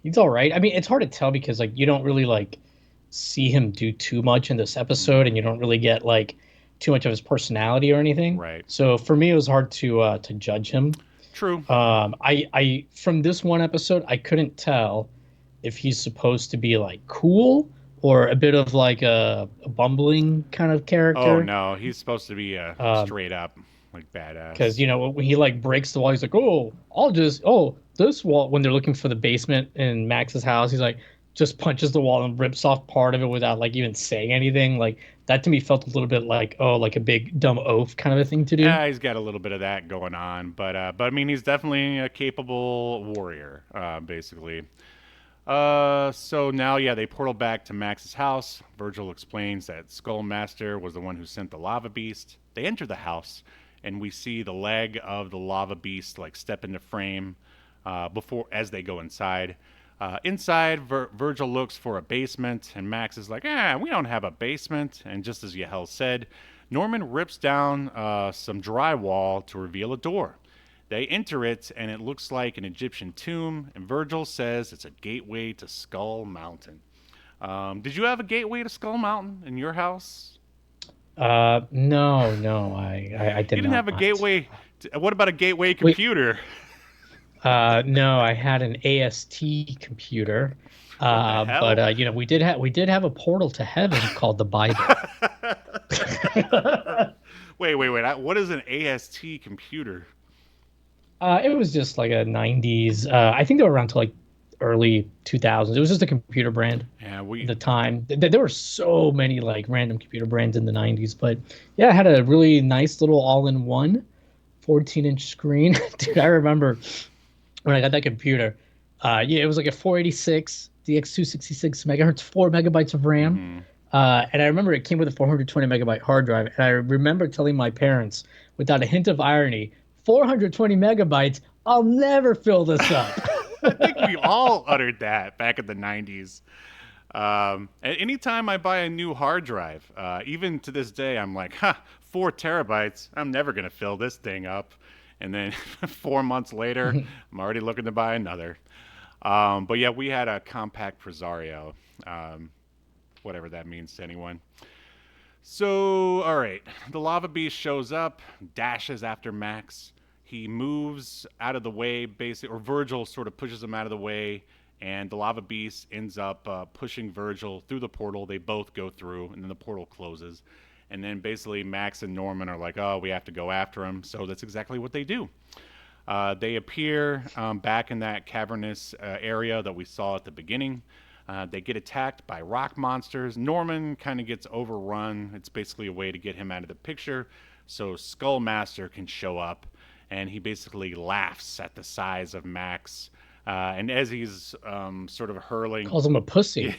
he's all right. I mean, it's hard to tell because like you don't really like see him do too much in this episode, and you don't really get like too much of his personality or anything. Right. So for me, it was hard to judge him. True. I from this one episode, I couldn't tell if he's supposed to be like cool or a bit of like a bumbling kind of character. Oh no, he's supposed to be Um, straight up like badass. Because when he like breaks the wall, he's like, this wall. When they're looking for the basement in Max's house, he's like just punches the wall and rips off part of it without like even saying anything. Like that to me felt a little bit like like a big dumb oath kind of a thing to do. Yeah, he's got a little bit of that going on, but I mean, he's definitely a capable warrior, basically. So now, yeah, they portal back to Max's house. Virgil explains that Skullmaster was the one who sent the lava beast. They enter the house, and we see the leg of the lava beast like step into frame before as they go inside. Inside, Virgil looks for a basement, and Max is like, we don't have a basement. And just as Yahel said, Norman rips down some drywall to reveal a door. They enter it, and it looks like an Egyptian tomb, and Virgil says it's a gateway to Skull Mountain. Did you have a gateway to Skull Mountain in your house? No, I You did didn't have a not. gateway. What about a gateway Wait, computer? no, I had an AST computer. What the But hell? we did have a portal to heaven called the Bible. Wait. What is an AST computer? It was just like a 90s. I think they were around to like early 2000s. It was just a computer brand Yeah, at we. the time. There were so many like random computer brands in the 90s, but yeah, I had a really nice little all-in-one 14-inch screen. Dude, I remember when I got that computer. Yeah, it was like a 486 DX266 megahertz, 4 megabytes of RAM. Mhm. And I remember it came with a 420 megabyte hard drive. And I remember telling my parents, without a hint of irony, 420 megabytes, I'll never fill this up. I think we all uttered that back in the 90s. Anytime I buy a new hard drive, even to this day, I'm like, 4 terabytes. I'm never going to fill this thing up. And then 4 months later, I'm already looking to buy another. But yeah, we had a compact Presario, um, whatever that means to anyone. So, all right, the lava beast shows up, dashes after Max. He moves out of the way, basically, or Virgil sort of pushes him out of the way, and the lava beast ends up pushing Virgil through the portal. They both go through, and then the portal closes. And then basically, Max and Norman are like, oh, we have to go after him. So that's exactly what they do. They appear back in that cavernous area that we saw at the beginning. They get attacked by rock monsters. Norman kind of gets overrun. It's basically a way to get him out of the picture so Skullmaster can show up, and he basically laughs at the size of Max. And as he's sort of hurling, Calls him a pussy.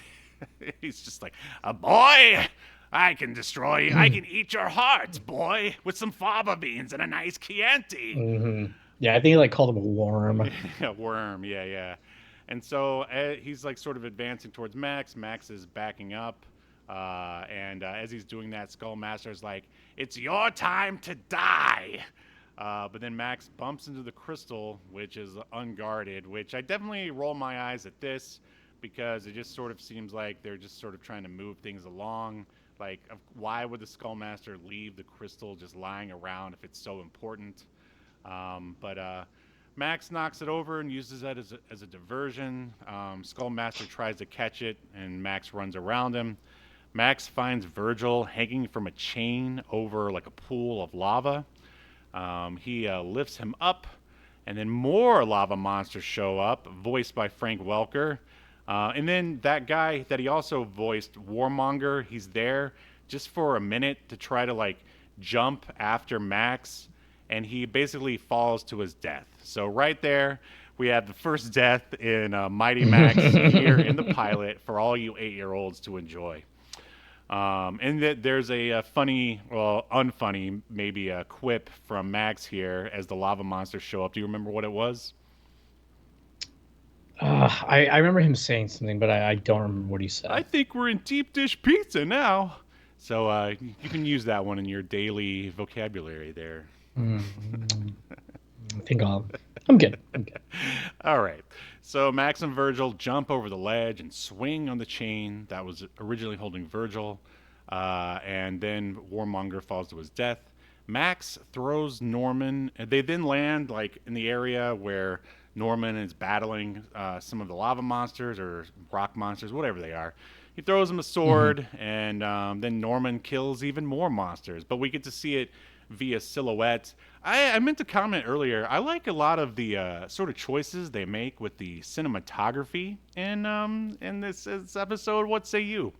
he's just like, a boy! I can destroy you. I can eat your hearts, boy, with some fava beans and a nice Chianti. Yeah, I think he like called him a worm. A worm, yeah. And so he's like sort of advancing towards Max. Max is backing up. And as he's doing that, Skullmaster is like, it's your time to die. But then Max bumps into the crystal, which is unguarded, which I definitely roll my eyes at this because it just sort of seems like they're just sort of trying to move things along. Like, why would the Skullmaster leave the crystal just lying around if it's so important? But Max knocks it over and uses that as a diversion. Skullmaster tries to catch it, and Max runs around him. Max finds Virgil hanging from a chain over like a pool of lava. He lifts him up, and then more lava monsters show up, voiced by Frank Welker. And then that guy that he also voiced, Warmonger, he's there just for a minute to try to like jump after Max, and he basically falls to his death. So right there, we have the first death in Mighty Max here in the pilot for all you 8-year-olds to enjoy. And there's a funny, well, unfunny, maybe a quip from Max here as the lava monsters show up. Do you remember what it was? I remember him saying something, but I don't remember what he I said. think we're in deep dish pizza now. So you can use that one in your daily vocabulary there. Mm, I think I'm good. I'm good. All right. So Max and Virgil jump over the ledge and swing on the chain that was originally holding Virgil. And then Warmonger falls to his death. Max throws Norman. They then land like in the area where Norman is battling some of the lava monsters or rock monsters, whatever they are. He throws him a sword, and then Norman kills even more monsters. But we get to see it via silhouette. I meant to comment earlier. I like a lot of the sort of choices they make with the cinematography in this episode. What say you?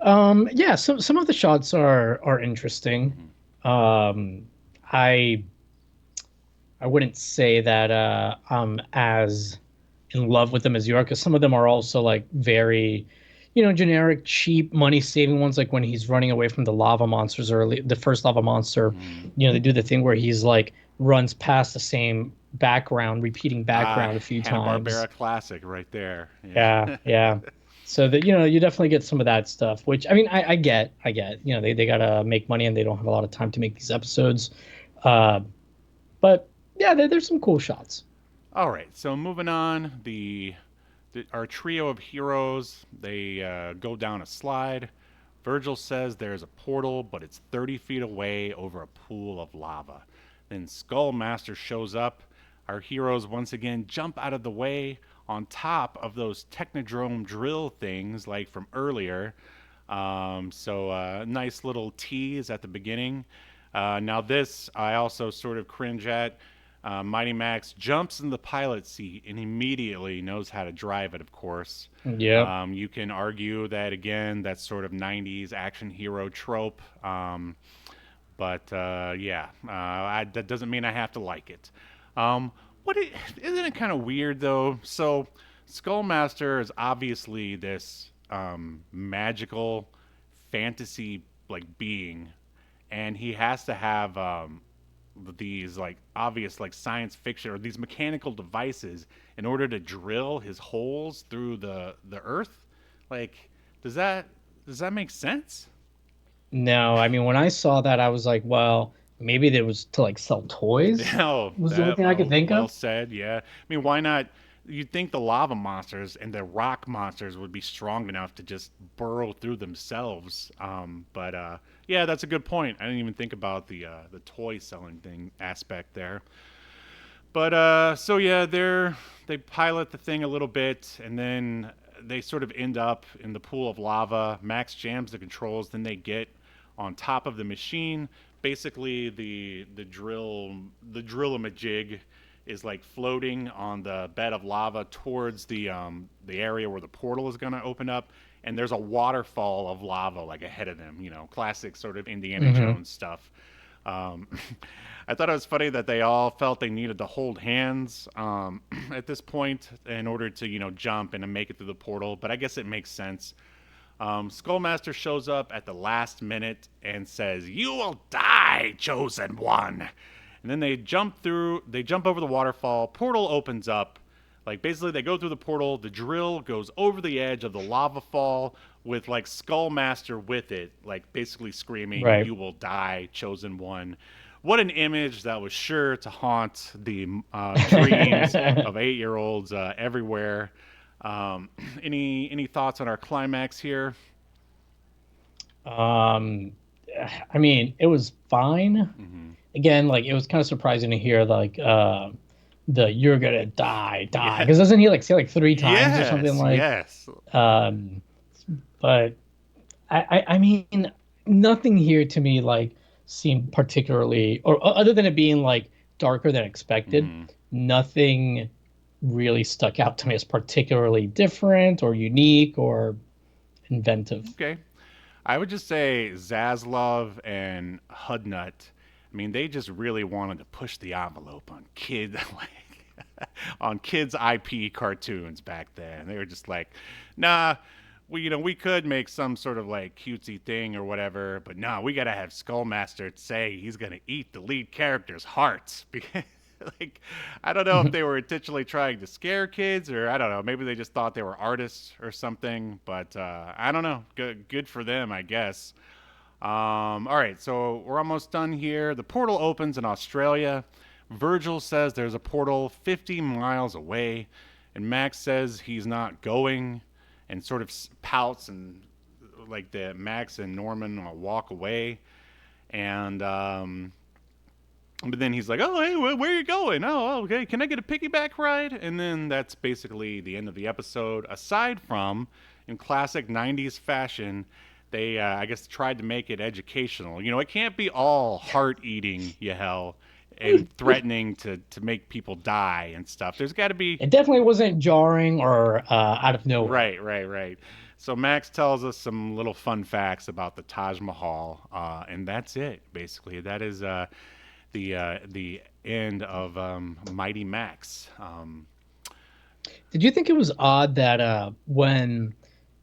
Yeah, some of the shots are interesting. Um, I I wouldn't say that I'm as in love with them as you are, because some of them are also like very, generic, cheap, money-saving ones. Like when he's running away from the lava monsters early, the first lava monster, Mm. they do the thing where he's like runs past the same background, repeating background a few times. Hanna-Barbera classic right there. Yeah. Yeah, yeah. So that you definitely get some of that stuff, which I mean I get. They gotta make money and they don't have a lot of time to make these episodes. Uh, but yeah, there's some cool shots. All right, so moving on, our trio of heroes, they go down a slide. Virgil says there's a portal, but it's 30 feet away over a pool of lava. Then Skullmaster shows up. Our heroes once again jump out of the way on top of those Technodrome drill things like from earlier. Nice little tease at the beginning. Now this I also sort of cringe at. Mighty Max jumps in the pilot seat and immediately knows how to drive it, of course. Yeah. You can argue that, again, that's sort of 90s action hero trope. That doesn't mean I have to like it. Isn't it kind of weird, though? So Skullmaster is obviously this magical fantasy being, and he has to have these obvious science fiction or these mechanical devices in order to drill his holes through the earth. Does that make sense? No, I mean, when I saw that, I was like, well, maybe it was to sell toys. No, was the only thing I could think of. Well said, yeah. I mean, why not? You'd think the lava monsters and the rock monsters would be strong enough to just burrow through themselves. Yeah, that's a good point. I didn't even think about the toy selling thing aspect there. But they pilot the thing a little bit, and then they sort of end up in the pool of lava. Max jams the controls, then they get on top of the machine. Basically, the drill-a-majig is floating on the bed of lava towards the area where the portal is going to open up, and there's a waterfall of lava ahead of them. Classic sort of Indiana Jones stuff. I thought it was funny that they all felt they needed to hold hands at this point in order to jump and to make it through the portal, but I guess it makes sense. Skullmaster shows up at the last minute and says, "You will die, chosen one." And then they jump over the waterfall, portal opens up. Basically they go through the portal, the drill goes over the edge of the lava fall with Skullmaster with it, basically screaming, right. "You will die, chosen one." What an image that was sure to haunt the dreams of 8-year-olds everywhere. Any thoughts on our climax here? I mean, it was fine. Mm-hmm. Again, it was kind of surprising to hear the "you're gonna die," because doesn't he say 3 times or something Yes. But I mean, nothing here to me seemed particularly, or other than it being darker than expected, nothing really stuck out to me as particularly different or unique or inventive. Okay. I would just say Zaslav and Hudnut, I mean, they just really wanted to push the envelope on kids, on kids' IP cartoons back then. They were just nah, we could make some sort of cutesy thing or whatever, but no, we gotta have Skullmaster say he's gonna eat the lead character's hearts. Because I don't know if they were intentionally trying to scare kids, or I don't know, maybe they just thought they were artists or something, but I don't know. Good for them, I guess. All right, so we're almost done here. The portal opens in Australia. Virgil says there's a portal 50 miles away, and Max says he's not going and sort of pouts, and the Max and Norman walk away, and but then he's like, "Oh, hey, where are you going? Oh, okay. Can I get a piggyback ride?" And then that's basically the end of the episode. Aside from, in classic 90s fashion, they, I guess, tried to make it educational. It can't be all heart-eating, Yahel, and threatening to make people die and stuff. There's got to be... It definitely wasn't jarring or out of nowhere. Right. So Max tells us some little fun facts about the Taj Mahal, and that's it, basically. That is... the end of Mighty Max. Did you think it was odd that when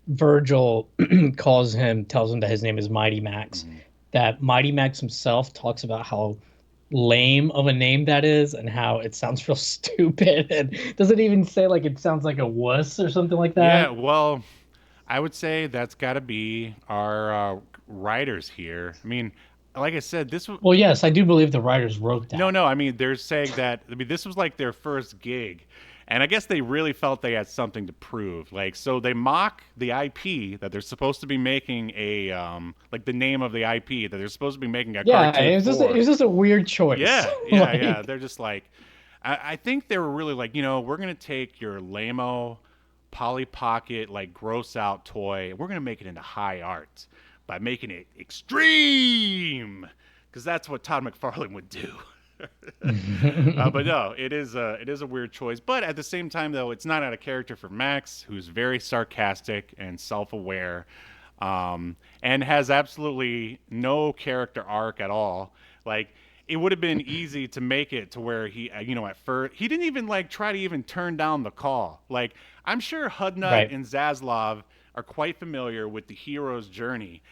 Virgil tells him that his name is Mighty Max, that Mighty Max himself talks about how lame of a name that is and how it sounds real stupid, and doesn't even say it sounds like a wuss or something like that? Yeah, well, I would say that's got to be our writers here. I mean, like I said, this was... Well, yes, I do believe the writers wrote that. No, I mean, they're saying that... I mean, this was their first gig. And I guess they really felt they had something to prove. Like, so they mock the IP that they're supposed to be making like the name of the IP that they're supposed to be making a Yeah, cartoon it was just a weird choice. Yeah. They're just like, I think they were really like, we're going to take your lame-o, Polly Pocket, like, gross out toy, we're going to make it into high art by making it extreme. Because that's what Todd McFarlane would do. But no, it is a weird choice. But at the same time, though, it's not out of character for Max, who's very sarcastic and self-aware, and has absolutely no character arc at all. Like, it would have been easy to make it to where he, at first, he didn't even like try to even turn down the call. Like, I'm sure Hudnut and Zaslav are quite familiar with the hero's journey.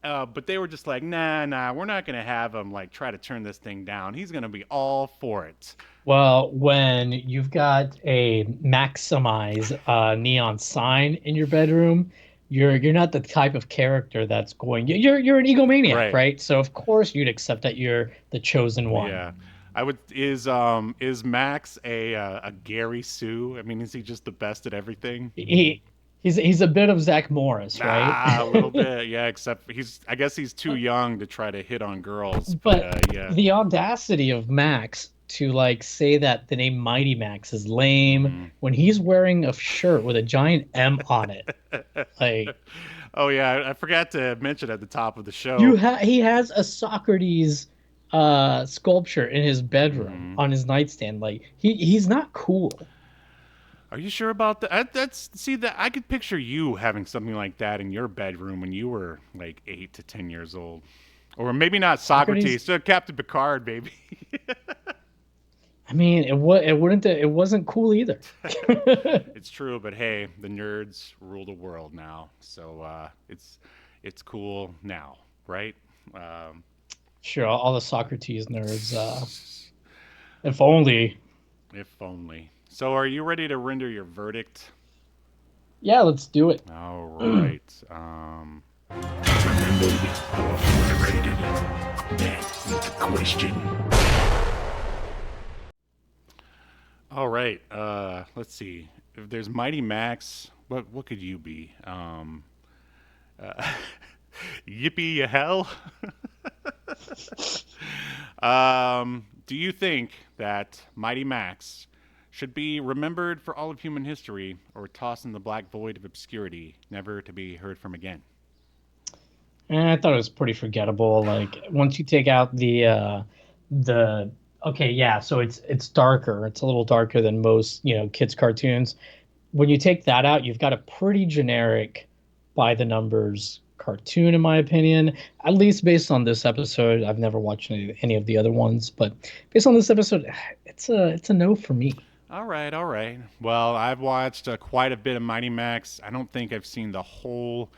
But they were just like, nah, we're not going to have him like try to turn this thing down. He's going to be all for it. Well, when you've got a maximize neon sign in your bedroom, you're not the type of character that's going. You're an egomaniac, right? So of course you'd accept that you're the chosen one. Yeah, I would. Is Max a Gary Sue? I mean, is he just the best at everything? He's a bit of Zach Morris, right? A little bit, yeah. Except I guess he's too young to try to hit on girls. But yeah, the audacity of Max to like say that the name Mighty Max is lame when he's wearing a shirt with a giant M on it, like. Oh yeah, I forgot to mention at the top of the show. He has a Socrates sculpture in his bedroom on his nightstand. Like he's not cool. Are you sure about that? I could picture you having something like that in your bedroom when you were like 8 to 10 years old, or maybe not Socrates, so Captain Picard, baby. I mean, it wasn't cool either. It's true, but hey, the nerds rule the world now, so it's cool now, right? Sure, all the Socrates nerds. If only. If only. So are you ready to render your verdict? Yeah, let's do it. All right. Remember how rated? That's the question. All right. Let's see. If there's Mighty Max, what could you be? Yippee Yahel? Do you think that Mighty Max should be remembered for all of human history or tossed in the black void of obscurity, never to be heard from again? I thought it was pretty forgettable. Like once you take out the okay, yeah, so it's darker. It's a little darker than most, kids cartoons. When you take that out, you've got a pretty generic by the numbers cartoon, in my opinion, at least based on this episode. I've never watched any of the other ones, but based on this episode, it's a no for me. All right. Well, I've watched quite a bit of Mighty Max. I don't think I've seen the whole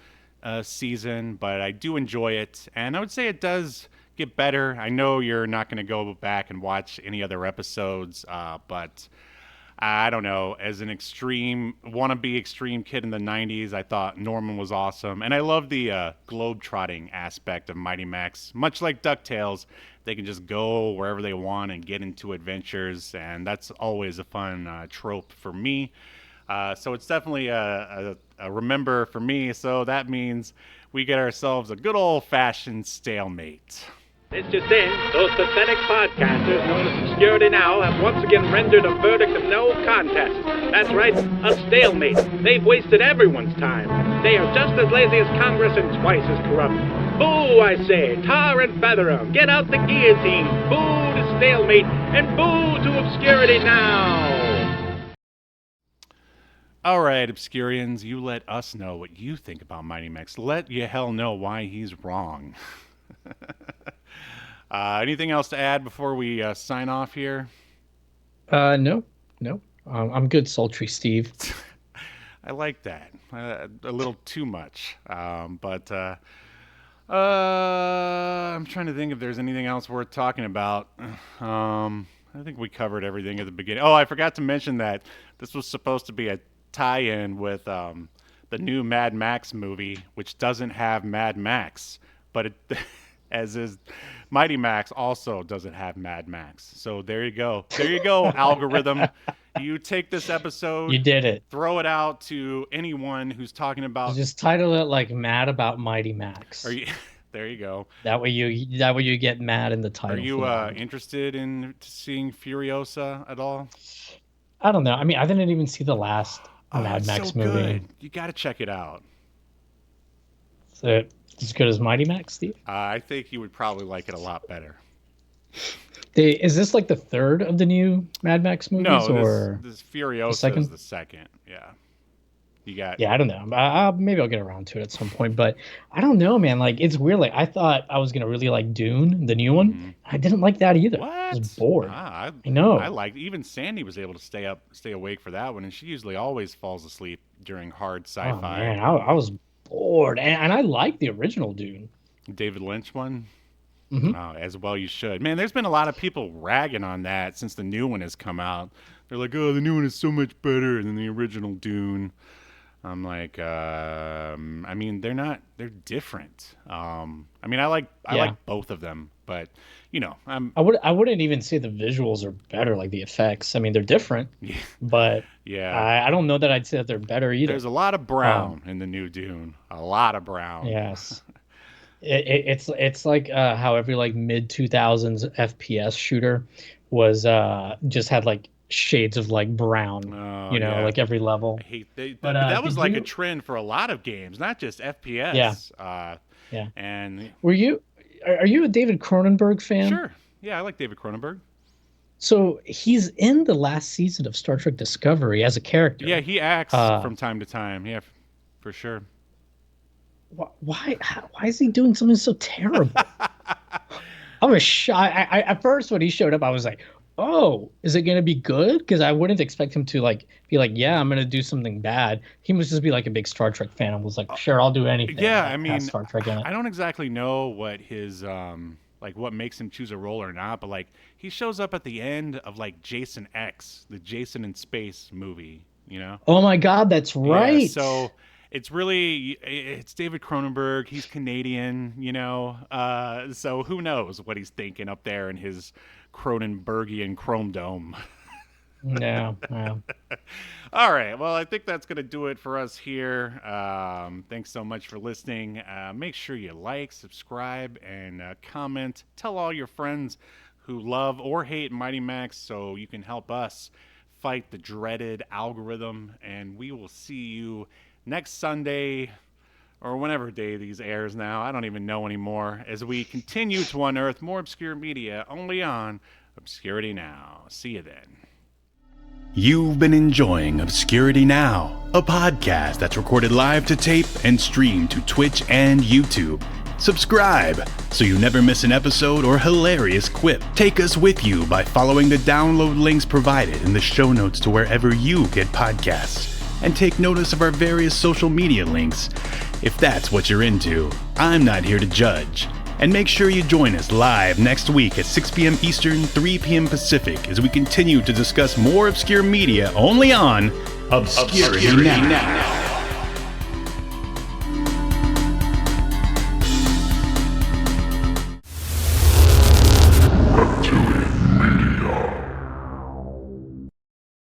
season, but I do enjoy it, and I would say it does get better. I know you're not going to go back and watch any other episodes, but I don't know. As an wannabe extreme kid in the 90s, I thought Norman was awesome. And I love the globe-trotting aspect of Mighty Max. Much like DuckTales, they can just go wherever they want and get into adventures. And that's always a fun trope for me. So it's definitely a remember for me. So that means we get ourselves a good old-fashioned stalemate. It's just in, those pathetic podcasters known as Obscurity Now have once again rendered a verdict of no contest. That's right, a stalemate. They've wasted everyone's time. They are just as lazy as Congress and twice as corrupt. Boo, I say, tar and feather 'em. Get out the guillotine. Boo to stalemate, and boo to Obscurity Now. All right, Obscurians, you let us know what you think about Mighty Max. Let Yahel know why he's wrong. Anything else to add before we sign off here? No. I'm good, sultry Steve. I like that. A little too much. But I'm trying to think if there's anything else worth talking about. I think we covered everything at the beginning. Oh, I forgot to mention that this was supposed to be a tie-in with the new Mad Max movie, which doesn't have Mad Max, but as is Mighty Max also doesn't have Mad Max. So there you go. Algorithm. You take this episode, You did it. throw it out to anyone who's talking about. Just title it like "Mad About Mighty Max." Are you? There you go. That way you get mad in the title. Are you interested in seeing Furiosa at all? I don't know. I mean, I didn't even see the last Mad Max so movie. Good. You got to check it out. Is it as good as Mighty Max, Steve? I think you would probably like it a lot better. Is this like the third of the new Mad Max movies? No, or this Furiosa is the second. Yeah. You got. Yeah, I don't know. Maybe I'll get around to it at some point, but I don't know, man. Like, it's weird. Like, I thought I was gonna really like Dune, the new one. Mm-hmm. I didn't like that either. What? I was bored. I know. I liked. Even Sandy was able to stay awake for that one, and she usually always falls asleep during hard sci-fi. Oh, man, I was bored, and I liked the original Dune. David Lynch one. Mm-hmm. Oh, as well you should. Man, there's been a lot of people ragging on that since the new one has come out. They're like, oh, the new one is so much better than the original Dune. I'm like, I mean, they're different. I mean, I like both of them, but you know, I wouldn't even say the visuals are better, like the effects. I mean, they're different, but yeah, I don't know that I'd say that they're better either. There's a lot of brown in the new Dune. A lot of brown. Yes. It's like how every like mid 2000s FPS shooter was just had like shades of like brown, like every level. I hate but that was like a trend for a lot of games, not just FPS. Yeah. And are you a David Cronenberg fan? Sure. Yeah, I like David Cronenberg. So he's in the last season of Star Trek Discovery as a character. Yeah, he acts from time to time. Yeah, for sure. Why is he doing something so terrible? I was shocked. At first when he showed up, I was like, oh, is it going to be good? Because I wouldn't expect him to be like, yeah, I'm going to do something bad. He must just be like a big Star Trek fan and was like, sure, I'll do anything. Yeah, I mean, Star Trek in it. I don't exactly know what his what makes him choose a role or not, but like he shows up at the end of like Jason X, the Jason in Space movie, you know? Oh my God, that's right. Yeah, so it's David Cronenberg. He's Canadian, you know, so who knows what he's thinking up there in his Cronenbergian Chrome Dome. Yeah. All right. Well, I think that's going to do it for us here. Thanks so much for listening. Make sure you like, subscribe, and comment. Tell all your friends who love or hate Mighty Max so you can help us fight the dreaded algorithm. And we will see you next Sunday or whenever day these airs now. I don't even know anymore, as we continue to unearth more obscure media only on Obscurity Now. See you then. You've been enjoying Obscurity Now, a podcast that's recorded live to tape and streamed to Twitch and YouTube. Subscribe so you never miss an episode or hilarious quip. Take us with you by following the download links provided in the show notes to wherever you get podcasts. And take notice of our various social media links, if that's what you're into. I'm not here to judge. And make sure you join us live next week at 6 p.m. Eastern, 3 p.m. Pacific, as we continue to discuss more obscure media only on Obscurity Now.